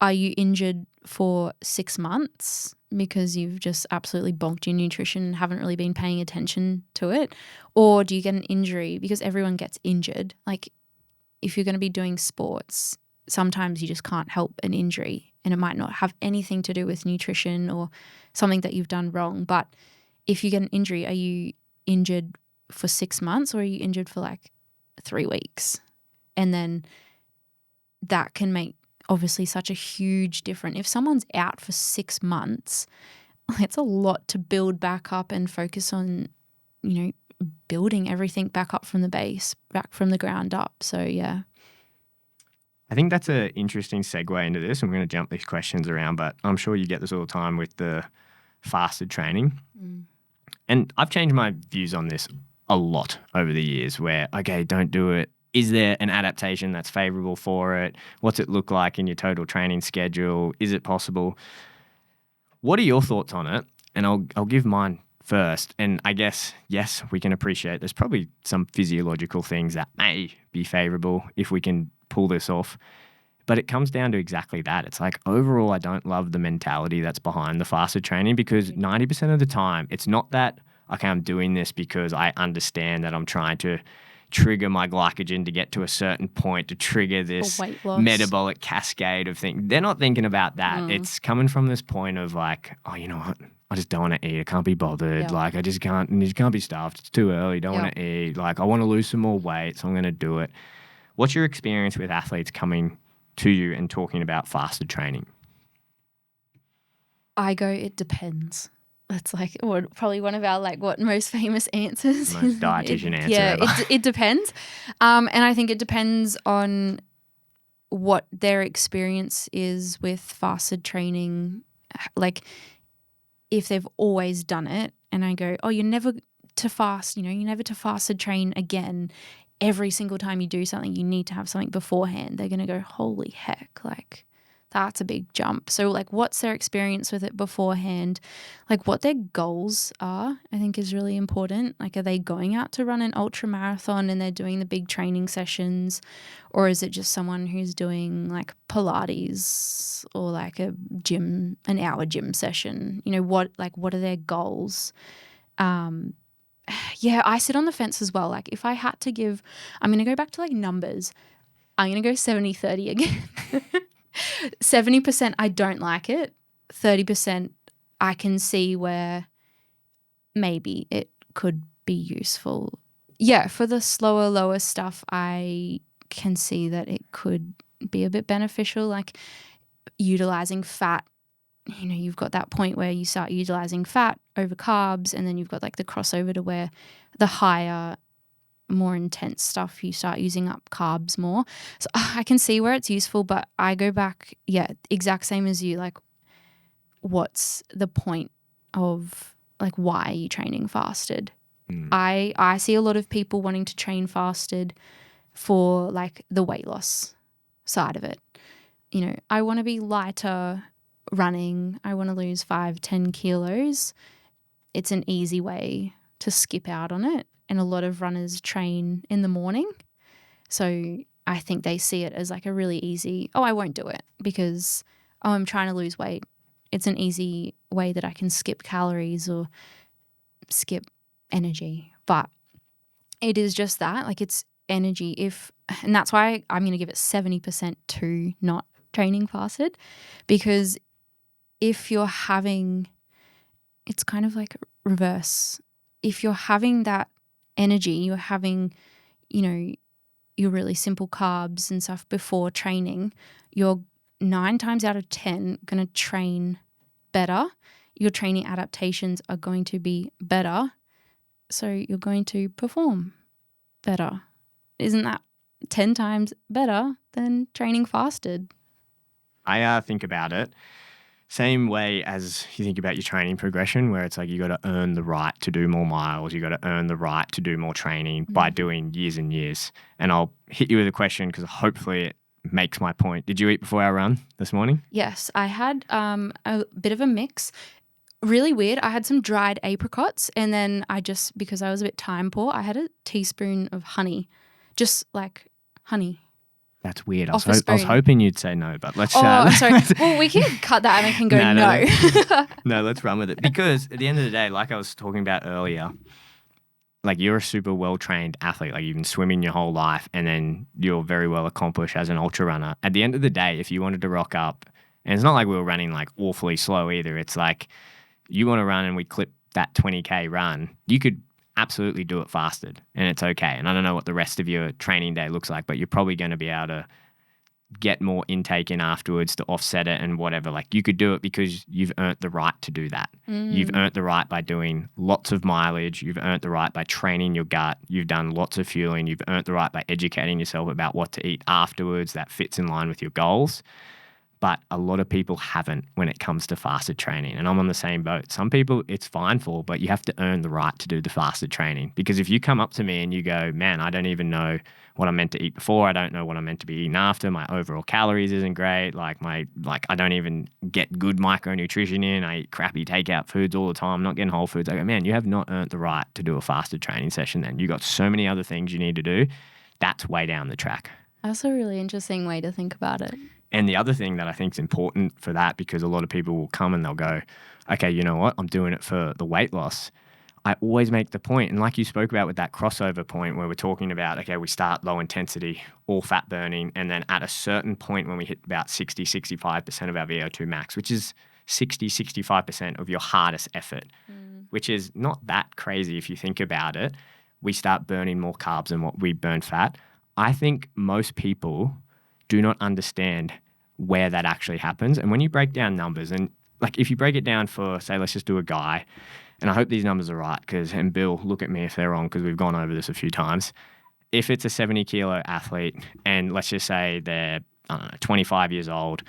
are you injured for 6 months because you've just absolutely bonked your nutrition and haven't really been paying attention to it? Or do you get an injury? Because everyone gets injured. Like, if you're going to be doing sports, sometimes you just can't help an injury, and it might not have anything to do with nutrition or something that you've done wrong. But if you get an injury, are you injured for 6 months or are you injured for like 3 weeks? And then that can make obviously such a huge difference. If someone's out for 6 months, it's a lot to build back up and focus on, building everything back up from the base, back from the ground up. So, yeah. I think that's an interesting segue into this. I'm going to jump these questions around, but I'm sure you get this all the time with the fasted training. And I've changed my views on this a lot over the years where, okay, don't do it. Is there an adaptation that's favorable for it? What's it look like in your total training schedule? Is it possible? What are your thoughts on it? And I'll give mine first. And I guess, yes, we can appreciate there's probably some physiological things that may be favorable if we can pull this off. But it comes down to exactly that. It's like overall, I don't love the mentality that's behind the fasted training because 90% of the time, it's not that, okay, I'm doing this because I understand that I'm trying to trigger my glycogen to get to a certain point to trigger this metabolic cascade of things. They're not thinking about that. It's coming from this point of like, oh, you know what? I just don't want to eat. I can't be bothered. Like I just can't be stuffed. It's too early. Don't want to eat. Like I want to lose some more weight, so I'm going to do it. What's your experience with athletes coming to you and talking about fasted training? I go, it depends. That's like probably one of our most famous answers. Most dietitian answer ever. It depends. And I think it depends on what their experience is with fasted training. Like if they've always done it and I go, oh, you're never to fast, you're never to fasted train again. Every single time you do something, you need to have something beforehand. They're going to go, holy heck, like that's a big jump. So like what's their experience with it beforehand? Like what their goals are, I think is really important. Like are they going out to run an ultra marathon and they're doing the big training sessions? Or is it just someone who's doing like Pilates or like an hour gym session? What are their goals? yeah, I sit on the fence as well. Like if I had to give, I'm going to go back to like numbers. I'm going to go 70-30 again. 70% I don't like it. 30% I can see where maybe it could be useful. Yeah, for the slower, lower stuff, I can see that it could be a bit beneficial, like utilizing fat. You know, you've got that point where you start utilizing fat over carbs, and then you've got like the crossover to where the higher, more intense stuff, you start using up carbs more. So I can see where it's useful, but I go back, yeah, exact same as you. Like, what's the point of, like, why are you training fasted? I see a lot of people wanting to train fasted for like the weight loss side of it. You know, I want to be lighter running. I want to lose 5-10 kilos. It's an easy way to skip out on it. And a lot of runners train in the morning. So I think they see it as like a really easy, oh, I won't do it because, oh, I'm trying to lose weight. It's an easy way that I can skip calories or skip energy. But it is just that, like it's energy. And that's why I'm going to give it 70% to not training fasted, because if you're having, it's kind of like reverse. If you're having that energy, you're having, you know, your really simple carbs and stuff before training, you're 9 times out of 10 going to train better. Your training adaptations are going to be better. So you're going to perform better. Isn't that 10 times better than training fasted? I think about it same way as you think about your training progression, where it's like you got to earn the right to do more miles. You got to earn the right to do more training by doing years and years. And I'll hit you with a question because hopefully it makes my point. Did you eat before our run this morning? Yes, I had a bit of a mix. Really weird. I had some dried apricots, and then I just, because I was a bit time poor, I had a teaspoon of honey, just like honey. That's weird. I Off was, a spoon. I was hoping you'd say no, but let's. I'm sorry. Well, we can cut that and I can go no. No, let's run with it. Because at the end of the day, like I was talking about earlier, like you're a super well-trained athlete. Like you've been swimming your whole life, and then you're very well accomplished as an ultra runner. At the end of the day, if you wanted to rock up, and it's not like we were running like awfully slow either. It's like you want to run and we clip that 20K run, you could absolutely do it fasted and it's okay. And I don't know what the rest of your training day looks like, but you're probably going to be able to get more intake in afterwards to offset it and whatever. Like you could do it because you've earned the right to do that. You've earned the right by doing lots of mileage. You've earned the right by training your gut. You've done lots of fueling. You've earned the right by educating yourself about what to eat afterwards that fits in line with your goals. But a lot of people haven't when it comes to fasted training. And I'm on the same boat. Some people it's fine for, but you have to earn the right to do the fasted training. Because if you come up to me and you go, man, I don't even know what I'm meant to eat before. I don't know what I'm meant to be eating after. My overall calories isn't great. Like I don't even get good micronutrition in. I eat crappy takeout foods all the time. I'm not getting whole foods. I go, man, you have not earned the right to do a fasted training session then. You got so many other things you need to do. That's way down the track. That's a really interesting way to think about it. And the other thing that I think is important for that, because a lot of people will come and they'll go, okay, you know what? I'm doing it for the weight loss. I always make the point, and like you spoke about with that crossover point where we're talking about, okay, we start low intensity, all fat burning, and then at a certain point when we hit about 60, 65% of our VO2 max, which is 60, 65% of your hardest effort, which is not that crazy if you think about it, we start burning more carbs than what we burn fat. I think most people do not understand where that actually happens. And when you break down numbers, and like if you break it down for, say, let's just do a guy, and I hope these numbers are right, and Bill, look at me if they're wrong, because we've gone over this a few times. If it's a 70 kilo athlete, and let's just say they're, I don't know, 25 years old,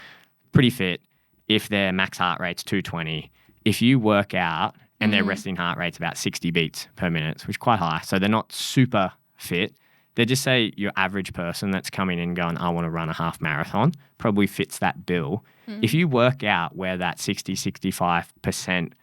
pretty fit, if their max heart rate's 220, if you work out and their resting heart rate's about 60 beats per minute, which is quite high, so they're not super fit, they just say your average person that's coming in going, I want to run a half marathon, probably fits that bill. If you work out where that 60, 65%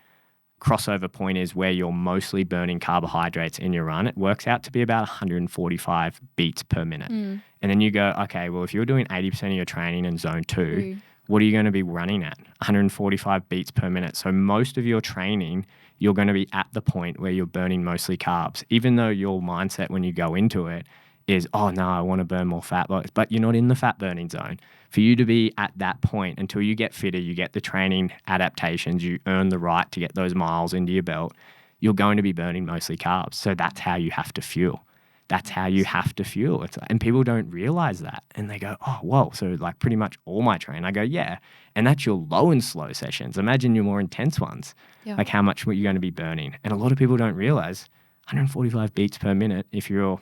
crossover point is where you're mostly burning carbohydrates in your run, it works out to be about 145 beats per minute. And then you go, okay, well, if you're doing 80% of your training in zone 2, what are you going to be running at? 145 beats per minute. So most of your training you're going to be at the point where you're burning mostly carbs, even though your mindset when you go into it is, oh no, I want to burn more fat, but you're not in the fat burning zone. For you to be at that point until you get fitter, you get the training adaptations, you earn the right to get those miles into your belt, you're going to be burning mostly carbs. So that's how you have to fuel. That's how you have to fuel. And people don't realize that. And they go, oh, whoa. So like pretty much all my training, I go, yeah. And that's your low and slow sessions. Imagine your more intense ones. Yeah. Like how much you're going to be burning. And a lot of people don't realize 145 beats per minute, if you're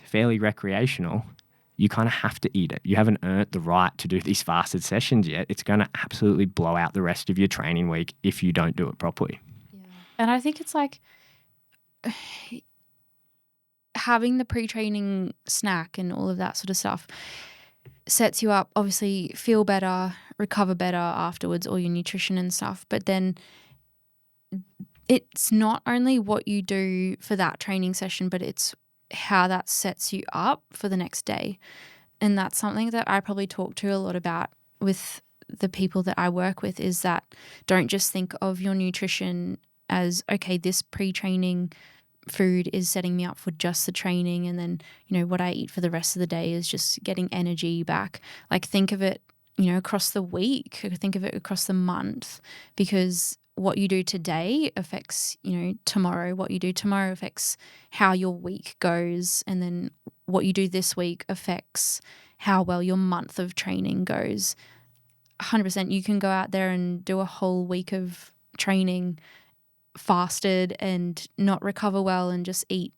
fairly recreational, you kind of have to eat it. You haven't earned the right to do these fasted sessions yet. It's going to absolutely blow out the rest of your training week if you don't do it properly. Yeah. And I think it's like having the pre-training snack and all of that sort of stuff sets you up, obviously feel better, recover better afterwards, all your nutrition and stuff. But then it's not only what you do for that training session, but it's how that sets you up for the next day. And that's something that I probably talk to a lot about with the people that I work with, is that don't just think of your nutrition as, okay, this pre-training food is setting me up for just the training, and then, you know, what I eat for the rest of the day is just getting energy back. Like, think of it, you know, across the week, think of it across the month, because what you do today affects, you know, tomorrow. What you do tomorrow affects how your week goes, and then what you do this week affects how well your month of training goes. 100%, you can go out there and do a whole week of training fasted and not recover well and just eat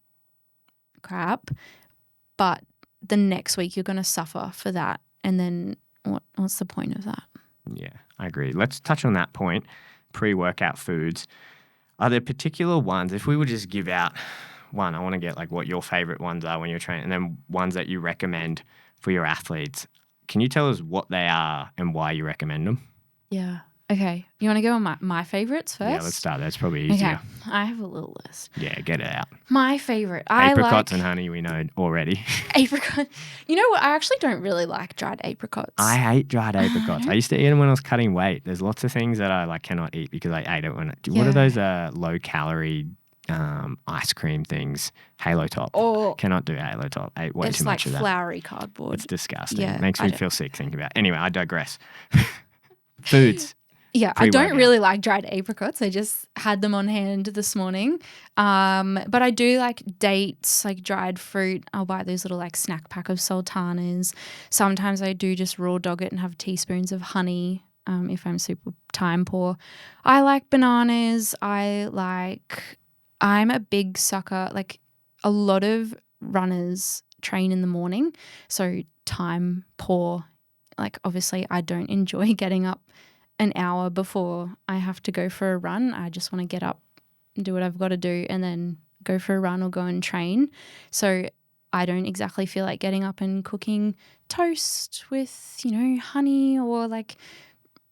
crap, but the next week you're going to suffer for that, and then what's the point of that? Yeah, I agree. Let's touch on that point, pre-workout foods. Are there particular ones, if we would just give out one, I want to get like what your favorite ones are when you're training, and then ones that you recommend for your athletes. Can you tell us what they are and why you recommend them? Yeah. Okay. You want to go on my favorites first? Yeah, let's start. That's probably easier. Okay. I have a little list. Yeah, get it out. My favorite. Apricots and honey, we know already. Apricot. You know what? I actually don't really like dried apricots. I hate dried apricots. I used to eat them when I was cutting weight. There's lots of things that I like cannot eat because I ate it when what are those low calorie ice cream things? Halo Top. Oh, cannot do Halo Top. Ate way too much of that. It's like floury cardboard. It's disgusting. Yeah, it makes me feel sick thinking about it. Anyway, I digress. Foods. Yeah, I don't really like dried apricots. I just had them on hand this morning. But I do like dates, like dried fruit. I'll buy those little like snack pack of sultanas. Sometimes I do just raw dog it and have teaspoons of honey if I'm super time poor. I like bananas. I'm a big sucker. Like, a lot of runners train in the morning, so time poor. Like, obviously I don't enjoy getting up an hour before I have to go for a run. I just want to get up and do what I've got to do and then go for a run or go and train. So I don't exactly feel like getting up and cooking toast with, you know, honey, or like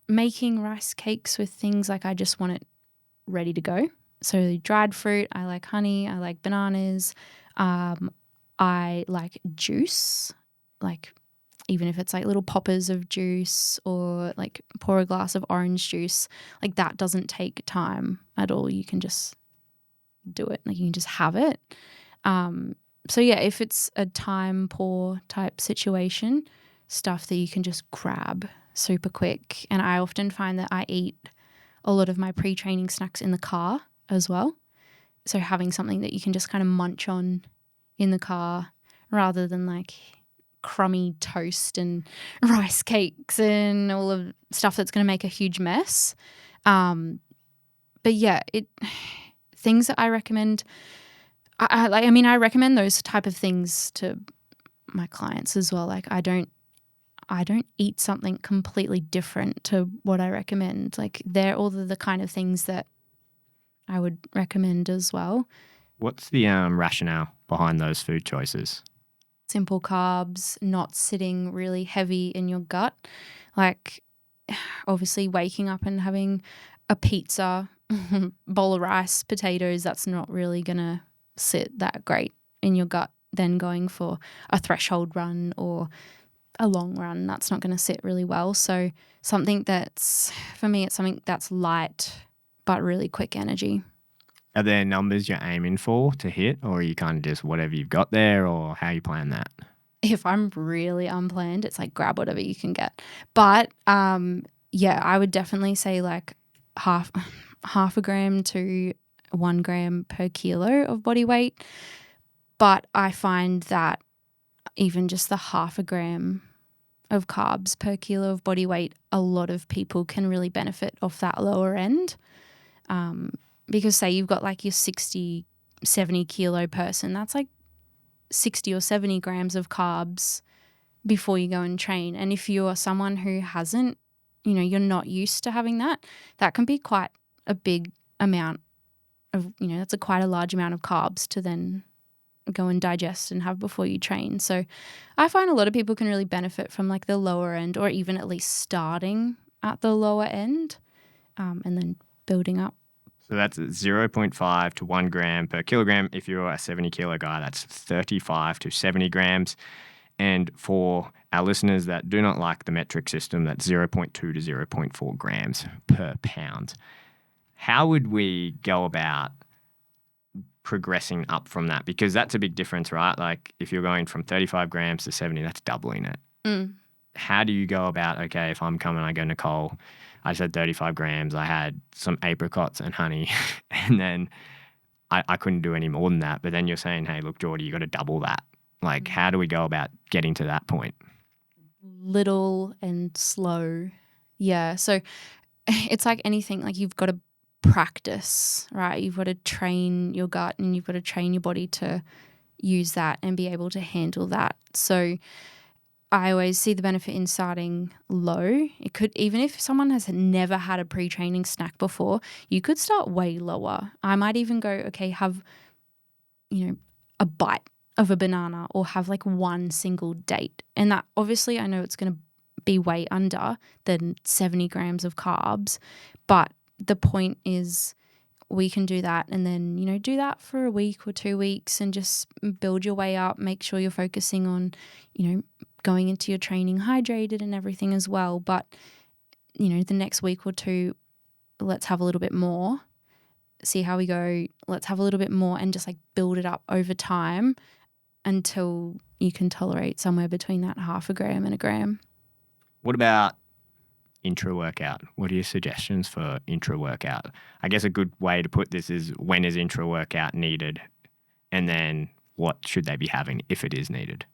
making rice cakes with things. Like, I just want it ready to go. So dried fruit, I like honey, I like bananas. I like juice, like even if it's like little poppers of juice, or like pour a glass of orange juice, like that doesn't take time at all. You can just do it. Like, you can just have it. So yeah, if it's a time poor type situation, stuff that you can just grab super quick. And I often find that I eat a lot of my pre-training snacks in the car as well. So having something that you can just kind of munch on in the car rather than like crummy toast and rice cakes and all of stuff that's going to make a huge mess. But yeah, things that I recommend. I recommend those type of things to my clients as well. Like, I don't eat something completely different to what I recommend. Like, they're all the kind of things that I would recommend as well. What's the rationale behind those food choices? Simple carbs, not sitting really heavy in your gut. Like, obviously waking up and having a pizza, bowl of rice, potatoes, that's not really going to sit that great in your gut. Then going for a threshold run or a long run, that's not going to sit really well. So something that's, for me, it's something that's light but really quick energy. Are there numbers you're aiming for to hit, or are you kind of just whatever you've got there, or how you plan that? If I'm really unplanned, it's like grab whatever you can get. But yeah, I would definitely say like half a gram to 1 gram per kilo of body weight. But I find that even just the half a gram of carbs per kilo of body weight, a lot of people can really benefit off that lower end. Because say you've got like your 60, 70 kilo person, that's like 60 or 70 grams of carbs before you go and train. And if you're someone who hasn't, you're not used to having that, that can be quite a big amount of, that's quite a large amount of carbs to then go and digest and have before you train. So I find a lot of people can really benefit from like the lower end, or even at least starting at the lower end, and then building up. So that's 0.5 to 1 gram per kilogram. If you're a 70 kilo guy, that's 35 to 70 grams. And for our listeners that do not like the metric system, that's 0.2 to 0.4 grams per pound. How would we go about progressing up from that? Because that's a big difference, right? Like if you're going from 35 grams to 70, that's doubling it. How do you go about, okay, if I'm coming, I go, Nicole, I said 35 grams, I had some apricots and honey, and then I couldn't do any more than that. But then you're saying, hey, look, Geordie, you got to double that. Like, how do we go about getting to that point? Little and slow. Yeah. So it's like anything, like you've got to practice, right? You've got to train your gut and you've got to train your body to use that and be able to handle that. So I always see the benefit in starting low. It could, even if someone has never had a pre-training snack before, you could start way lower. I might even go, okay, have, a bite of a banana, or have like one single date. And that obviously I know it's going to be way under than 70 grams of carbs. But the point is we can do that and then, do that for a week or 2 weeks and just build your way up. Make sure you're focusing on, going into your training hydrated and everything as well. But, the next week or two, let's have a little bit more, see how we go. Let's have a little bit more and just like build it up over time until you can tolerate somewhere between that half a gram and a gram. What about intra-workout? What are your suggestions for intra-workout? I guess a good way to put this is, when is intra-workout needed? And then what should they be having if it is needed?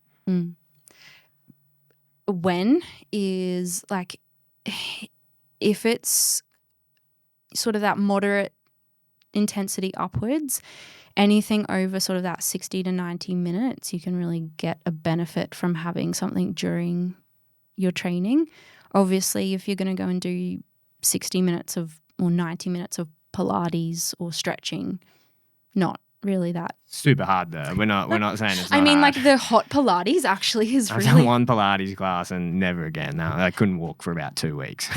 When is like, if it's sort of that moderate intensity upwards, anything over sort of that 60 to 90 minutes, you can really get a benefit from having something during your training. Obviously, if you're going to go and do 60 minutes or 90 minutes of Pilates or stretching, not really that. Super hard though. We're not saying it's not I mean, hard. like the hot Pilates actually is I've really. done one Pilates class and never again. No, I couldn't walk for about 2 weeks.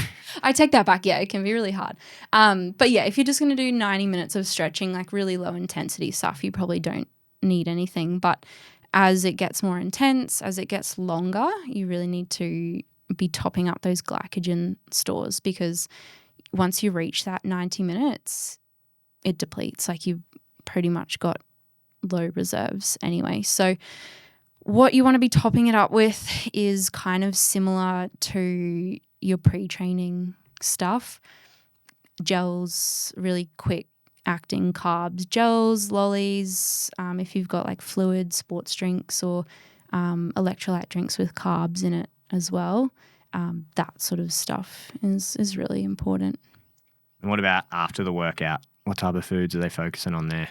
I take that back. Yeah, it can be really hard. But yeah, if you're just going to do 90 minutes of stretching, like really low intensity stuff, you probably don't need anything. But as it gets more intense, as it gets longer, you really need to be topping up those glycogen stores, because once you reach that 90 minutes, it depletes. Like you've pretty much got low reserves anyway. So what you want to be topping it up with is kind of similar to your pre-training stuff. Gels, really quick acting carbs, gels, lollies, if you've got like fluid sports drinks or electrolyte drinks with carbs in it as well. That sort of stuff is really important. And what about after the workout? What type of foods are they focusing on there?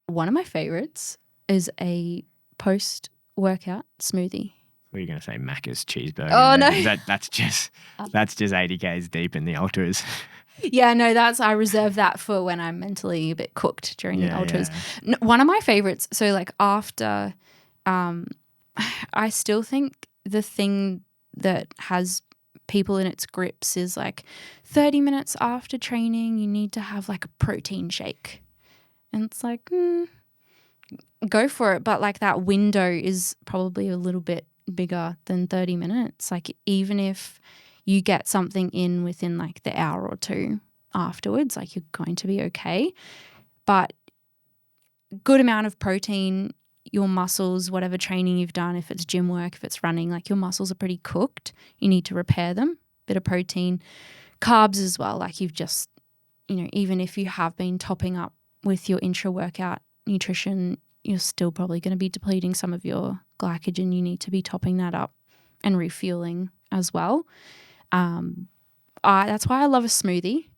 One of my favorites is a post-workout smoothie. What are you going to say, Macca's cheeseburger? Oh, no. That's just 80 Ks deep in the ultras. Yeah, no, I reserve that for when I'm mentally a bit cooked during the ultras. Yeah. One of my favorites, so like after, I still think the thing that has people in its grips is like 30 minutes after training, you need to have like a protein shake. And it's like, go for it. But like that window is probably a little bit bigger than 30 minutes. Like even if you get something in within like the hour or two afterwards, like you're going to be okay. but good amount of protein. Your muscles, whatever training you've done, if it's gym work, if it's running, like your muscles are pretty cooked. You need to repair them. Bit of protein, carbs as well. Like you've just, even if you have been topping up with your intra-workout nutrition, you're still probably going to be depleting some of your glycogen. You need to be topping that up and refueling as well. That's why I love a smoothie,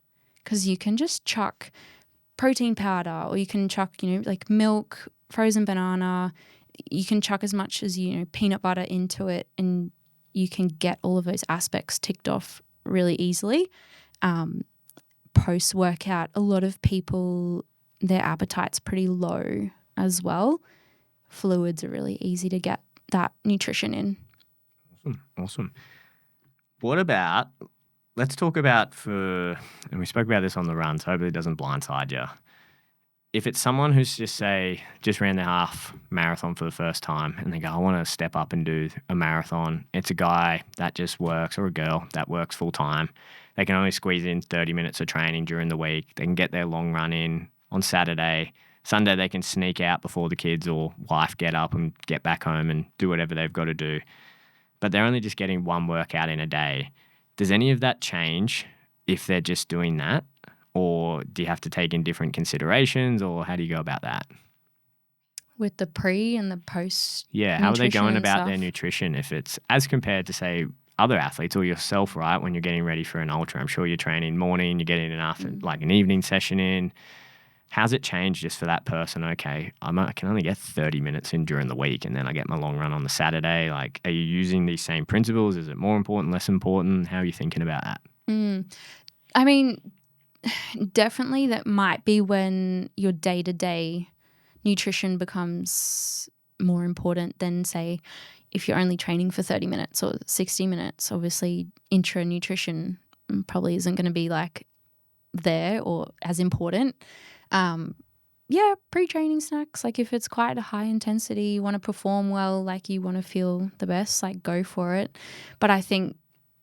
because you can just chuck protein powder, or you can chuck, like milk, frozen banana. You can chuck as much as, peanut butter into it, and you can get all of those aspects ticked off really easily. Post-workout, a lot of people, their appetite's pretty low as well. Fluids are really easy to get that nutrition in. Awesome. What about, let's talk about and we spoke about this on the run, so hopefully it doesn't blindside you. If it's someone who's just ran their half marathon for the first time and they go, I want to step up and do a marathon. It's a guy that just works, or a girl that works full time. They can only squeeze in 30 minutes of training during the week. They can get their long run in on Saturday. Sunday they can sneak out before the kids or wife get up and get back home and do whatever they've got to do. But they're only just getting one workout in a day. Does any of that change if they're just doing that? Or do you have to take in different considerations, or how do you go about that? With the pre and the post? Yeah, how are they going about their nutrition if it's as compared to, say, other athletes or yourself, right? When you're getting ready for an ultra, I'm sure you're training morning, you're getting enough, like an evening session in. How's it changed just for that person? Okay, I can only get 30 minutes in during the week, and then I get my long run on the Saturday. Like, are you using these same principles? Is it more important, less important? How are you thinking about that? I mean, definitely that might be when your day-to-day nutrition becomes more important than, say, if you're only training for 30 minutes or 60 minutes. Obviously, intra-nutrition probably isn't going to be like there or as important. Pre-training snacks, like if it's quite a high intensity, you want to perform well, like you want to feel the best, like go for it. But I think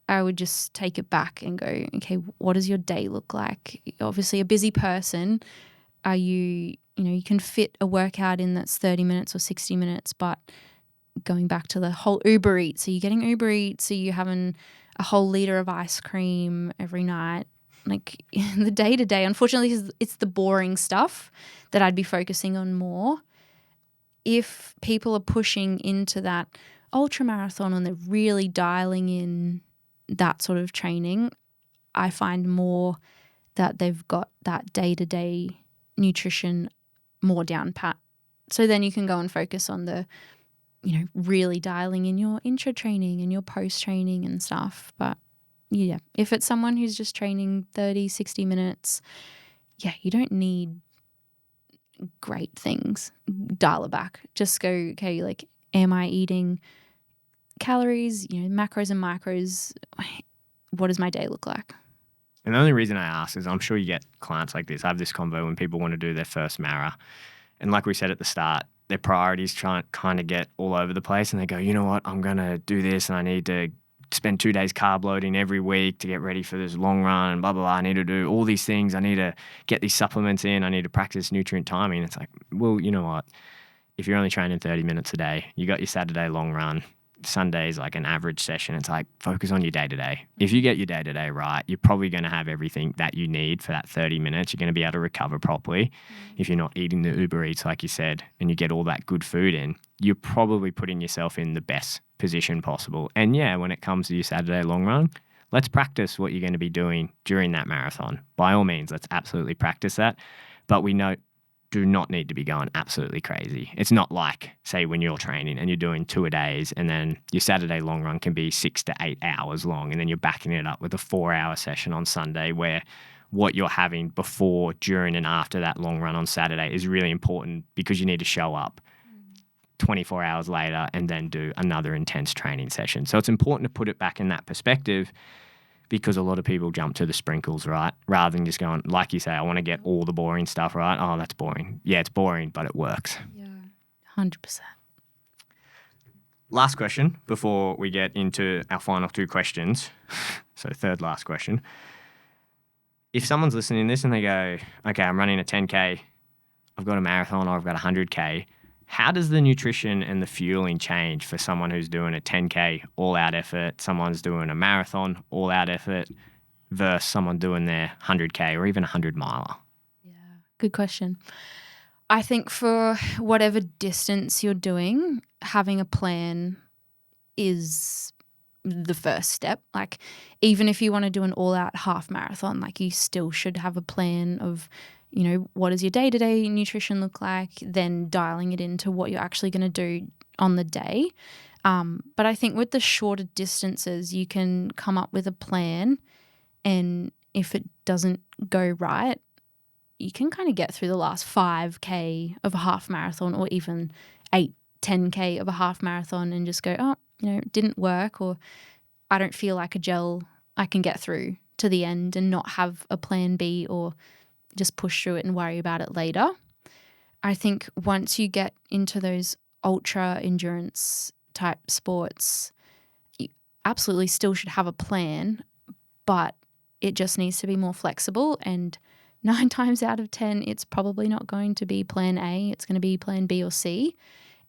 I would just take it back and go, okay, what does your day look like? Obviously a busy person, are you can fit a workout in that's 30 minutes or 60 minutes, but going back to the whole Uber Eats, are you getting Uber Eats? Are you having a whole liter of ice cream every night? Like the day-to-day, unfortunately, it's the boring stuff that I'd be focusing on more. If people are pushing into that ultra marathon and they're really dialing in that sort of training, I find more that they've got that day-to-day nutrition more down pat. So then you can go and focus on the, really dialing in your intra training and your post training and stuff. But yeah, if it's someone who's just training 30, 60 minutes, you don't need great things. Dial it back. Just go, okay, like, am I eating calories, macros and micros? What does my day look like? And the only reason I ask is I'm sure you get clients like this. I have this convo when people want to do their first mara. And like we said at the start, their priorities kind of get all over the place, and they go, you know what, I'm going to do this and I need to spend 2 days carb loading every week to get ready for this long run and blah, blah, blah. I need to do all these things. I need to get these supplements in. I need to practice nutrient timing. It's like, well, you know what? If you're only training 30 minutes a day, you got your Saturday long run, Sunday's like an average session. It's like, focus on your day-to-day. If you get your day-to-day right, you're probably going to have everything that you need for that 30 minutes. You're going to be able to recover properly. If you're not eating the Uber Eats, like you said, and you get all that good food in, you're probably putting yourself in the best position possible. And yeah, when it comes to your Saturday long run, let's practice what you're going to be doing during that marathon. By all means, let's absolutely practice that. But we do not need to be going absolutely crazy. It's not like, say, when you're training and you're doing 2 a days and then your Saturday long run can be 6 to 8 hours long, and then you're backing it up with a 4-hour session on Sunday, where what you're having before, during, and after that long run on Saturday is really important, because you need to show up 24 hours later and then do another intense training session. So it's important to put it back in that perspective, because a lot of people jump to the sprinkles, right? Rather than just going, like you say, I want to get all the boring stuff, right? Oh, that's boring. Yeah, it's boring, but it works. Yeah, 100%. Last question before we get into our final 2 questions. So third last question. If someone's listening to this and they go, okay, I'm running a 10K I've got a marathon or I've got a 100K. How does the nutrition and the fueling change for someone who's doing a 10K all-out effort, someone's doing a marathon all-out effort versus someone doing their 100K or even a 100-miler? Yeah, good question. I think for whatever distance you're doing, having a plan is the first step. Like, even if you want to do an all-out half marathon, like, you still should have a plan of, what does your day-to-day nutrition look like, then dialing it into what you're actually going to do on the day. But I think with the shorter distances, you can come up with a plan, and if it doesn't go right, you can kind of get through the last 5K of a half marathon, or even 10K of a half marathon, and just go, oh, it didn't work, or I don't feel like a gel I can get through to the end, and not have a plan B, or just push through it and worry about it later. I think once you get into those ultra endurance type sports, you absolutely still should have a plan, but it just needs to be more flexible. And 9 times out of 10, it's probably not going to be plan A. It's going to be plan B or C.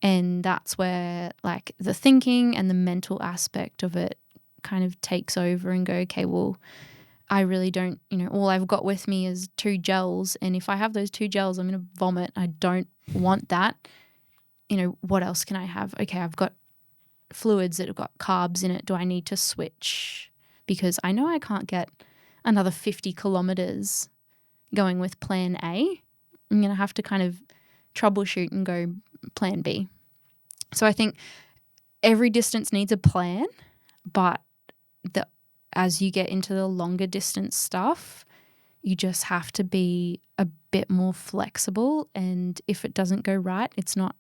And that's where, like, the thinking and the mental aspect of it kind of takes over, and go, okay, well, I really don't, all I've got with me is 2 gels. And if I have those 2 gels, I'm going to vomit. I don't want that. What else can I have? Okay, I've got fluids that have got carbs in it. Do I need to switch? Because I know I can't get another 50 kilometers going with plan A. I'm going to have to kind of troubleshoot and go plan B. So I think every distance needs a plan, but as you get into the longer distance stuff, you just have to be a bit more flexible. And if it doesn't go right, it's not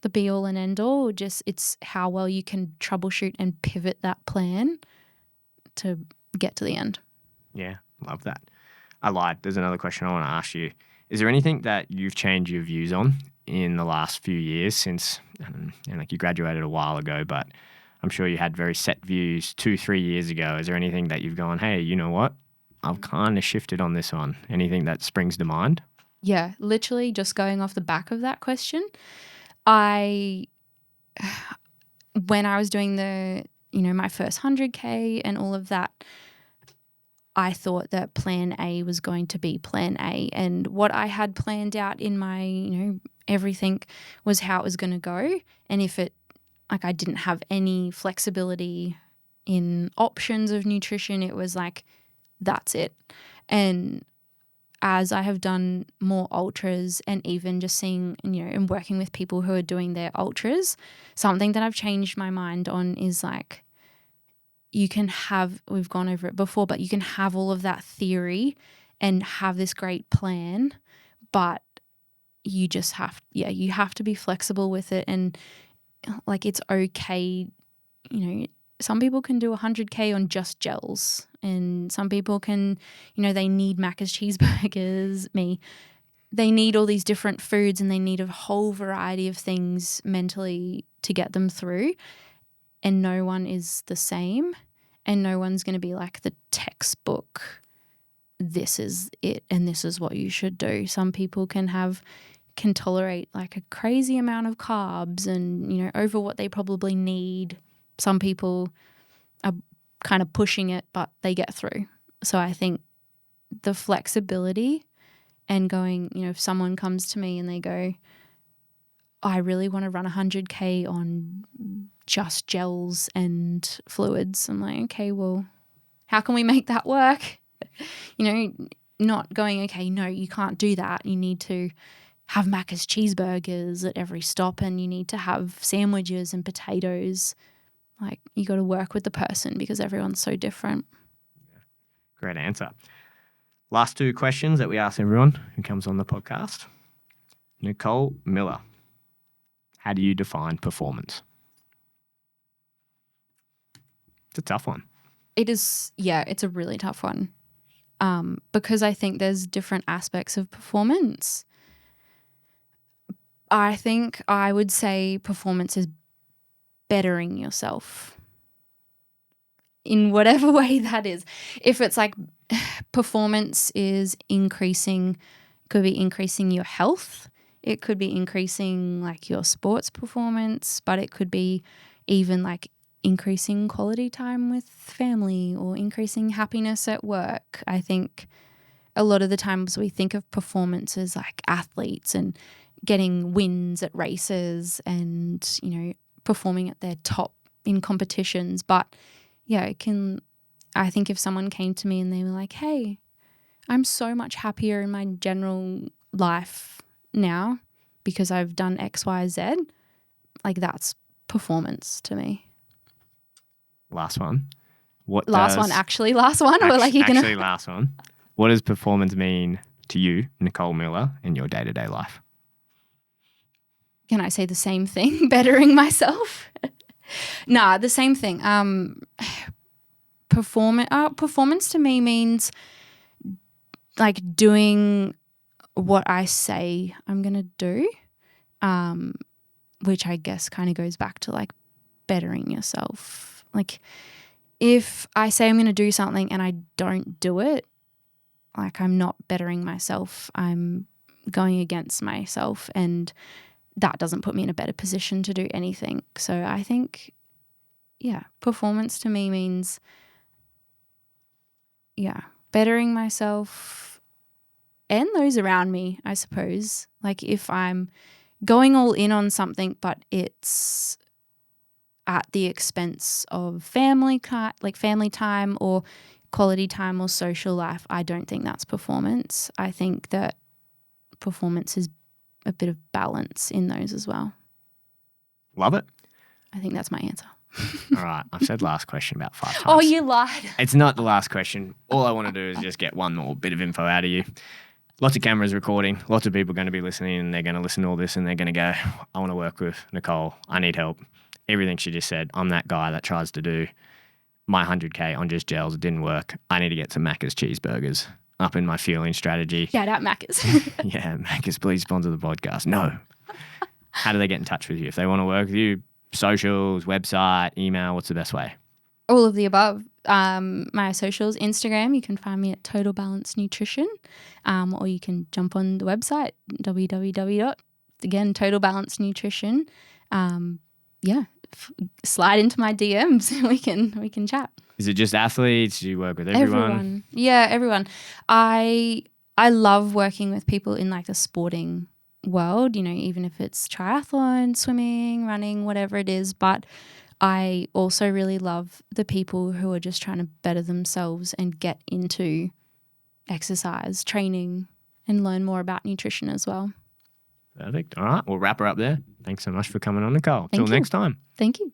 the be all and end all. It's how well you can troubleshoot and pivot that plan to get to the end. Yeah, love that. I lied. There's another question I want to ask you. Is there anything that you've changed your views on in the last few years since, like, you graduated a while ago, but I'm sure you had very set views 2-3 years ago. Is there anything that you've gone, hey, you know what? I've kind of shifted on this one. Anything that springs to mind? Yeah, literally just going off the back of that question. When I was doing my first 100K and all of that, I thought that plan A was going to be plan A. And what I had planned out in my, everything was how it was going to go. And if I didn't have any flexibility in options of nutrition, it was like, that's it. And as I have done more ultras, and even just seeing, and working with people who are doing their ultras, something that I've changed my mind on is, like, we've gone over it before, but you can have all of that theory and have this great plan, but you just you have to be flexible with it. And, like, it's okay, some people can do 100K on just gels, and some people can, they need Macca's cheeseburgers, they need all these different foods, and they need a whole variety of things mentally to get them through. And no one is the same, and no one's going to be like the textbook, this is it and this is what you should do. Some people can tolerate, like, a crazy amount of carbs and, over what they probably need. Some people are kind of pushing it, but they get through. So I think the flexibility and going, if someone comes to me and they go, I really want to run 100K on just gels and fluids, I'm like, okay, well, how can we make that work? Not going, okay, no, you can't do that. You need to have Macca's cheeseburgers at every stop, and you need to have sandwiches and potatoes. Like, you got to work with the person, because everyone's so different. Great answer. Last 2 questions that we ask everyone who comes on the podcast. Nicole Miller, how do you define performance? It's a tough one. It is, yeah, it's a really tough one, because I think there's different aspects of performance. I think I would say performance is bettering yourself in whatever way that is. If it's like performance is increasing could be increasing your health. It could be increasing like your sports performance, but it could be even like increasing quality time with family or increasing happiness at work. I think a lot of the times we think of performance as like athletes and getting wins at races and, you know, performing at their top in competitions. But yeah, I think if someone came to me and they were like, hey, I'm so much happier in my general life now because I've done X, Y, Z, like that's performance to me. Last one. Last one? Or like actually last one. What does performance mean to you, Nicole Miller, in your day-to-day life? Can I say the same thing? Bettering myself? Nah, the same thing. Performance to me means like doing what I say I'm going to do, which I guess kind of goes back to like bettering yourself. Like if I say I'm going to do something and I don't do it, like I'm not bettering myself. I'm going against myself, and that doesn't put me in a better position to do anything. So I think, yeah, performance to me means, yeah, bettering myself and those around me, I suppose. Like if I'm going all in on something, but it's at the expense of family time or quality time or social life, I don't think that's performance. I think that performance is a bit of balance in those as well. Love it. I think that's my answer. All right. I've said last question about 5 times. Oh, you lied. It's not the last question. All I want to do is just get one more bit of info out of you. Lots of cameras recording. Lots of people are going to be listening, and they're going to listen to all this and they're going to go, I want to work with Nicole. I need help. Everything she just said, I'm that guy that tries to do my 100K on just gels. It didn't work. I need to get some Macca's cheeseburgers up in my fueling strategy. Shout out Macca's. Yeah, Macca's, please sponsor the podcast. No. How do they get in touch with you? If they want to work with you, socials, website, email, what's the best way? All of the above. My socials, Instagram, you can find me at Total Balance Nutrition, or you can jump on the website, Total Balance Nutrition. Slide into my DMs and we can chat. Is it just athletes? Do you work with everyone? Yeah, everyone. I love working with people in like the sporting world, you know, even if it's triathlon, swimming, running, whatever it is. But I also really love the people who are just trying to better themselves and get into exercise, training, and learn more about nutrition as well. Perfect. All right. We'll wrap her up there. Thanks so much for coming on, Nicole. Till next time. Thank you.